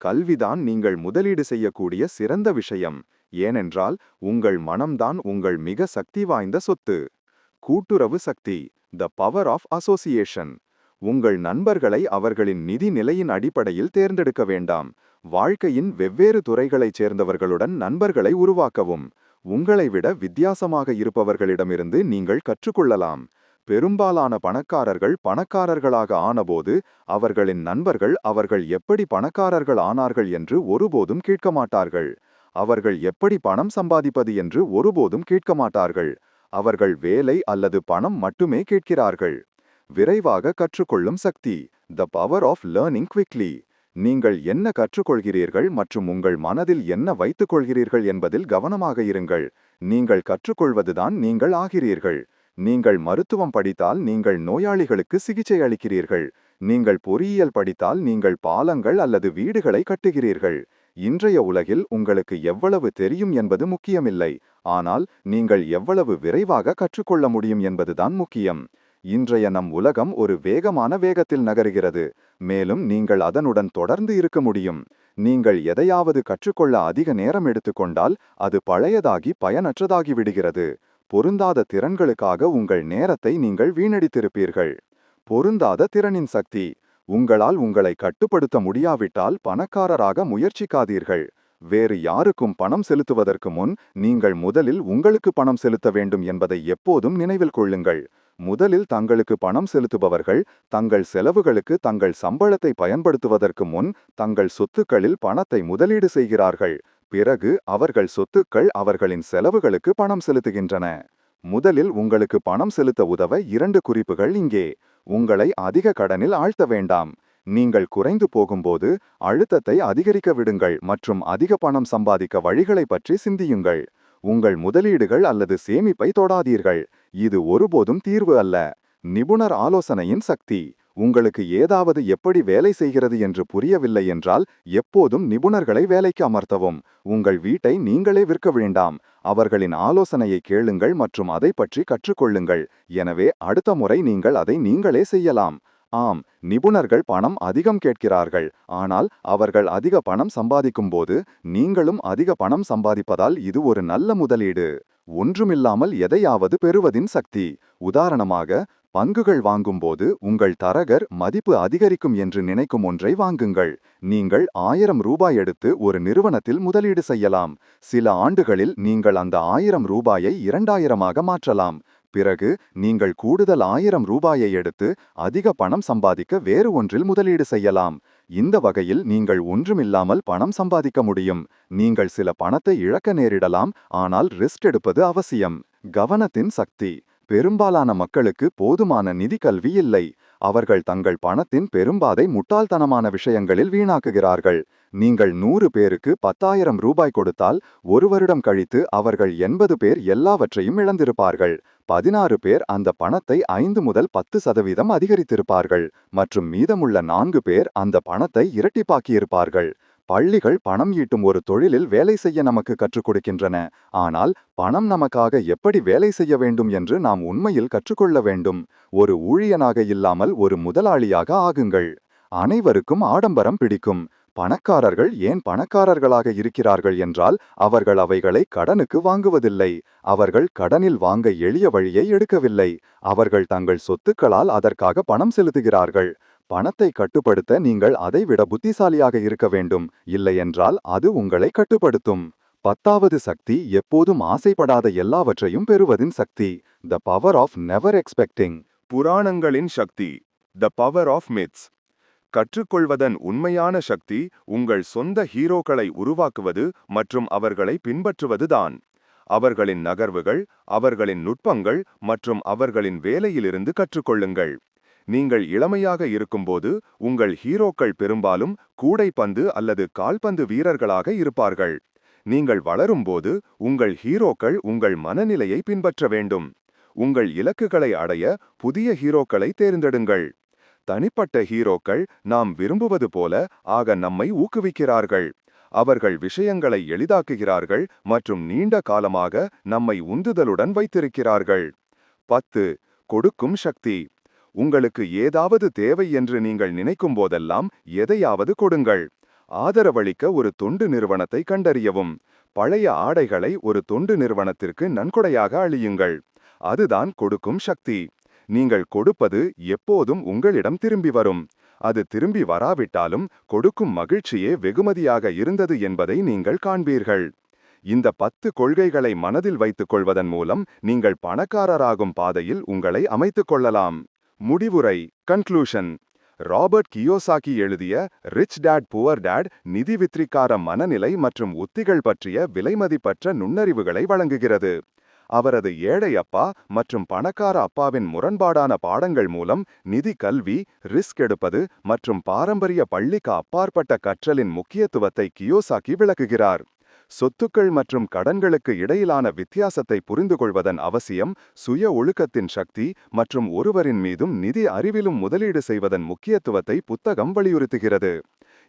கல்விதான் நீங்கள் முதலீடு செய்யக்கூடிய சிறந்த விஷயம். ஏனென்றால் உங்கள் மனம்தான் உங்கள் மிக சக்தி வாய்ந்த சொத்து. கூட்டுறவு சக்தி, த பவர் ஆஃப் அசோசியேஷன். உங்கள் நண்பர்களை அவர்களின் நிதி நிலையின் அடிப்படையில் தேர்ந்தெடுக்க வேண்டாம். வாழ்க்கையின் வெவ்வேறு துறைகளைச் சேர்ந்தவர்களுடன் நண்பர்களை உருவாக்கவும். உங்களை விட வித்தியாசமாக இருப்பவர்களிடமிருந்து நீங்கள் கற்றுக்கொள்ளலாம். பெரும்பாலான பணக்காரர்கள் பணக்காரர்களாக ஆனபோது அவர்களின் நண்பர்கள் அவர்கள் எப்படி பணக்காரர்கள் ஆனார்கள் என்று ஒருபோதும் கேட்க மாட்டார்கள். அவர்கள் எப்படி பணம் சம்பாதிப்பது என்று ஒருபோதும் கேட்க மாட்டார்கள். அவர்கள் வேலை அல்லது பணம் மட்டுமே கேட்கிறார்கள். விரைவாக கற்றுக்கொள்ளும் சக்தி, the power of learning quickly. நீங்கள் என்ன கற்றுக்கொள்கிறீர்கள் மற்றும் உங்கள் மனதில் என்ன வைத்துக் கொள்கிறீர்கள் என்பதில் கவனமாக இருங்கள். நீங்கள் கற்றுக்கொள்வதுதான் நீங்கள் ஆகிறீர்கள். நீங்கள் மருத்துவம் படித்தால் நீங்கள் நோயாளிகளுக்கு சிகிச்சை அளிக்கிறீர்கள். நீங்கள் பொறியியல் படித்தால் நீங்கள் பாலங்கள் அல்லது வீடுகளை கட்டுகிறீர்கள். இன்றைய உலகில் உங்களுக்கு எவ்வளவு தெரியும் என்பது முக்கியமில்லை, ஆனால் நீங்கள் எவ்வளவு விரைவாக கற்றுக்கொள்ள முடியும் என்பதுதான் முக்கியம். இன்றைய நம் உலகம் ஒரு வேகமான வேகத்தில் நகருகிறது, மேலும் நீங்கள் அதனுடன் தொடர்ந்து இருக்க முடியும். நீங்கள் எதையாவது கற்றுக்கொள்ள அதிக நேரம் எடுத்துக்கொண்டால் அது பழையதாகி பயனற்றதாகி விடுகிறது. பொருந்தாத திறன்களுக்காக உங்கள் நேரத்தை நீங்கள் வீணடித்திருப்பீர்கள். பொருந்தாத திறனின் சக்தி. உங்களால் உங்களை கட்டுப்படுத்த முடியாவிட்டால் பணக்காரராக முயற்சிக்காதீர்கள். வேறு யாருக்கும் பணம் செலுத்துவதற்கு முன் நீங்கள் முதலில் உங்களுக்கு பணம் செலுத்த வேண்டும் என்பதை எப்போதும் நினைவில் கொள்ளுங்கள். முதலில் தங்களுக்கு பணம் செலுத்துபவர்கள் தங்கள் செலவுகளுக்கு தங்கள் சம்பளத்தை பயன்படுத்துவதற்கு முன் தங்கள் சொத்துக்களில் பணத்தை முதலீடு செய்கிறார்கள். பிறகு அவர்கள் சொத்துக்கள் அவர்களின் செலவுகளுக்கு பணம் செலுத்துகின்றன. முதலில் உங்களுக்கு பணம் செலுத்த உதவ 2 குறிப்புகள் இங்கே. உங்களை அதிக கடனில் ஆழ்த்த வேண்டாம். நீங்கள் குறைந்து போகும்போது அழுத்தத்தை அதிகரிக்க விடுங்கள் மற்றும் அதிக பணம் சம்பாதிக்க வழிகளை பற்றி சிந்தியுங்கள். உங்கள் முதலீடுகள் அல்லது சேமிப்பை தொடாதீர்கள். இது ஒருபோதும் தீர்வு அல்ல. நிபுணர் ஆலோசனையின் சக்தி. உங்களுக்கு ஏதாவது எப்படி வேலை செய்கிறது என்று புரியவில்லை என்றால் எப்போதும் நிபுணர்களை வேலைக்கு அமர்த்தவும். உங்கள் வீட்டை நீங்களே விற்க வேண்டாம். அவர்களின் ஆலோசனையை கேளுங்கள் மற்றும் அதை பற்றி கற்றுக்கொள்ளுங்கள். எனவே அடுத்த முறை நீங்கள் அதை நீங்களே செய்யலாம். ஆம், நிபுணர்கள் பணம் அதிகம் கேட்கிறார்கள், ஆனால் அவர்கள் அதிக பணம் சம்பாதிக்கும்போது நீங்களும் அதிக பணம் சம்பாதிப்பதால் இது ஒரு நல்ல முதலீடு. ஒன்றுமில்லாமல் எதையாவது பெறுவதின் சக்தி. உதாரணமாக, பங்குகள் வாங்கும்போது உங்கள் தரகர் மதிப்பு அதிகரிக்கும் என்று நினைக்கும் ஒன்றை வாங்குங்கள். நீங்கள் 1000 ரூபாய் எடுத்து ஒரு நிறுவனத்தில் முதலீடு செய்யலாம். சில ஆண்டுகளில் நீங்கள் அந்த 1000 ரூபாயை 2000ஆக மாற்றலாம். பிறகு நீங்கள் கூடுதல் 1000 ரூபாயை எடுத்து அதிக பணம் சம்பாதிக்க வேறு ஒன்றில் முதலீடு செய்யலாம். இந்த வகையில் நீங்கள் ஒன்றுமில்லாமல் பணம் சம்பாதிக்க முடியும். நீங்கள் சில பணத்தை இழக்க நேரிடலாம், ஆனால் ரிஸ்க் எடுப்பது அவசியம். கவனத்தின் சக்தி. பெரும்பாலான மக்களுக்கு போதுமான நிதி கல்வி இல்லை. அவர்கள் தங்கள் பணத்தின் பெரும்பாதை முட்டாள்தனமான விஷயங்களில் வீணாக்குகிறார்கள். நீங்கள் 100 பேருக்கு 10,000 ரூபாய் கொடுத்தால் 1 வருடம் கழித்து அவர்கள் 80 பேர் எல்லாவற்றையும் இழந்திருப்பார்கள். 16 பேர் அந்த பணத்தை 5 முதல் 10% அதிகரித்திருப்பார்கள் மற்றும் மீதமுள்ள 4 பேர் அந்த பணத்தை இரட்டிப்பாக்கியிருப்பார்கள். பள்ளிகள் பணம் ஈட்டும் ஒரு தொழிலில் வேலை செய்ய நமக்கு கற்றுக் கொடுக்கின்றன, ஆனால் பணம் நமக்காக எப்படி வேலை செய்ய வேண்டும் என்று நாம் உண்மையில் கற்றுக்கொள்ள வேண்டும். ஒரு ஊழியனாக இல்லாமல் ஒரு முதலாளியாக ஆகுங்கள். அனைவருக்கும் ஆடம்பரம் பிடிக்கும். பணக்காரர்கள் ஏன் பணக்காரர்களாக இருக்கிறார்கள் என்றால் அவர்கள் அவைகளை கடனுக்கு வாங்குவதில்லை. அவர்கள் கடனில் வாங்க எளிய வழியை எடுக்கவில்லை. அவர்கள் தங்கள் சொத்துக்களால் அதற்காக பணம் செலுத்துகிறார்கள். பணத்தை கட்டுப்படுத்த நீங்கள் அதைவிட புத்திசாலியாக இருக்க வேண்டும், இல்லையென்றால் அது உங்களை கட்டுப்படுத்தும். 10வது சக்தி எப்போதும் ஆசைப்படாத எல்லாவற்றையும் பெறுவதின் சக்தி. The power of never expecting. புராணங்களின் சக்தி. The power of myths. கற்றுக்கொள்வதன் உண்மையான சக்தி உங்கள் சொந்த ஹீரோக்களை உருவாக்குவது மற்றும் அவர்களை பின்பற்றுவதுதான். அவர்களின் நகர்வுகள், அவர்களின் நுட்பங்கள் மற்றும் அவர்களின் வேலையிலிருந்து கற்றுக்கொள்ளுங்கள். நீங்கள் இளமையாக இருக்கும்போது உங்கள் ஹீரோக்கள் பெரும்பாலும் கூடைப்பந்து அல்லது கால்பந்து வீரர்களாக இருப்பார்கள். நீங்கள் வளரும்போது உங்கள் ஹீரோக்கள் உங்கள் மனநிலையை பின்பற்ற வேண்டும். உங்கள் இலக்குகளை அடைய புதிய ஹீரோக்களை தேர்ந்தெடுங்கள். தனிப்பட்ட ஹீரோக்கள் நாம் விரும்புவது போல ஆக நம்மை ஊக்குவிக்கிறார்கள். அவர்கள் விஷயங்களை எளிதாக்குகிறார்கள் மற்றும் நீண்ட காலமாக நம்மை உந்துதலுடன் வைத்திருக்கிறார்கள். 10. கொடுக்கும் சக்தி. உங்களுக்கு ஏதாவது தேவை என்று நீங்கள் நினைக்கும் போதெல்லாம் எதையாவது கொடுங்கள். ஆதரவளிக்க ஒரு தொண்டு நிறுவனத்தை கண்டறியவும். பழைய ஆடைகளை ஒரு தொண்டு நிறுவனத்திற்கு நன்கொடையாக அளியுங்கள். அதுதான் கொடுக்கும் சக்தி. நீங்கள் கொடுப்பது எப்போதும் உங்களிடம் திரும்பி வரும். அது திரும்பி வராவிட்டாலும் கொடுக்கும் மகிழ்ச்சியே வெகுமதியாக இருந்தது என்பதை நீங்கள் காண்பீர்கள். இந்த 10 கொள்கைகளை மனதில் வைத்துக் கொள்வதன் மூலம் நீங்கள் பணக்காரராகும் பாதையில் உங்களை அமைத்துக் கொள்ளலாம். முடிவுரை. கன்க்ளூஷன். ராபர்ட் கியோசாகி எழுதிய ரிச் டாட் புவர் டாட் நிதி வித்ரிகார மனநிலை மற்றும் உத்திகள் பற்றிய விலைமதிப்பற்ற நுண்ணறிவுகளை வழங்குகிறது. அவரது ஏழை அப்பா மற்றும் பணக்கார அப்பாவின் முரண்பாடான பாடங்கள் மூலம் நிதி கல்வி, ரிஸ்க் எடுப்பது மற்றும் பாரம்பரிய பள்ளிக்கு அப்பாற்பட்ட கற்றலின் முக்கியத்துவத்தை கியோசாகி விளக்குகிறார். சொத்துக்கள் மற்றும் கடன்களுக்கு இடையிலான வித்தியாசத்தை புரிந்துகொள்வதன் அவசியம், சுய ஒழுக்கத்தின் சக்தி மற்றும் ஒருவரின் மீதும் நிதி அறிவிலும் முதலீடு செய்வதன் முக்கியத்துவத்தை புத்தகம் வலியுறுத்துகிறது.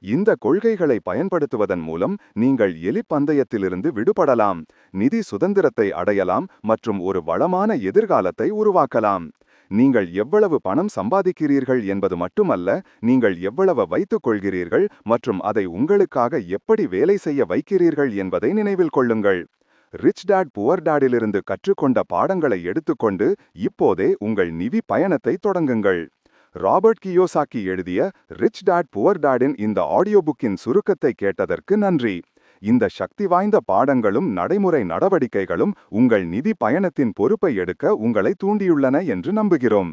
இந்த கொள்கைகளை பயன்படுத்துவதன் மூலம் நீங்கள் எலிப்பந்தயத்திலிருந்து விடுபடலாம், நிதி சுதந்திரத்தை அடையலாம் மற்றும் ஒரு வளமான எதிர்காலத்தை உருவாக்கலாம். நீங்கள் எவ்வளவு பணம் சம்பாதிக்கிறீர்கள் என்பது மட்டுமல்ல, நீங்கள் எவ்வளவு வைத்துக் கொள்கிறீர்கள் மற்றும் அதை உங்களுக்காக எப்படி வேலை செய்ய வைக்கிறீர்கள் என்பதை நினைவில் கொள்ளுங்கள். ரிச் டாட் புவர் டாடிலிருந்து கற்றுக்கொண்ட பாடங்களை எடுத்துக்கொண்டு இப்போதே உங்கள் நிதி பயணத்தை தொடங்குங்கள். ராபர்ட் கியோசாக்கி எழுதிய ரிச் டாட் புவர் டாடின் இந்த ஆடியோ புக்கின் சுருக்கத்தை கேட்டதற்கு நன்றி. இந்த சக்தி வாய்ந்த பாடங்களும் நடைமுறை நடவடிக்கைகளும் உங்கள் நிதி பயணத்தின் பொறுப்பை எடுக்க உங்களை தூண்டியுள்ளன என்று நம்புகிறோம்.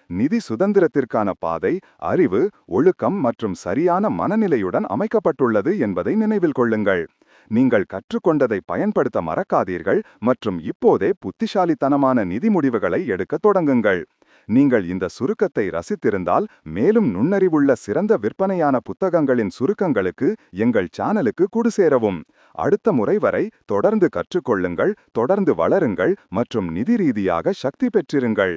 நிதி சுதந்திரத்திற்கான பாதை அறிவு, ஒழுக்கம் மற்றும் சரியான மனநிலையுடன் அமைக்கப்பட்டுள்ளது என்பதை நினைவில் கொள்ளுங்கள். நீங்கள் கற்றுக்கொண்டதை பயன்படுத்த மறக்காதீர்கள் மற்றும் இப்போதே புத்திசாலித்தனமான நிதி முடிவுகளை எடுக்க தொடங்குங்கள். நீங்கள் இந்த சுருக்கத்தை ரசித்திருந்தால், மேலும் நுண்ணறிவுள்ள சிறந்த விற்பனையான புத்தகங்களின் சுருக்கங்களுக்கு எங்கள் சேனலுக்கு கூடு சேரவும். அடுத்த முறை வரை தொடர்ந்து கற்றுக்கொள்ளுங்கள், தொடர்ந்து வளருங்கள் மற்றும் நிதி ரீதியாக சக்தி பெற்றிருங்கள்.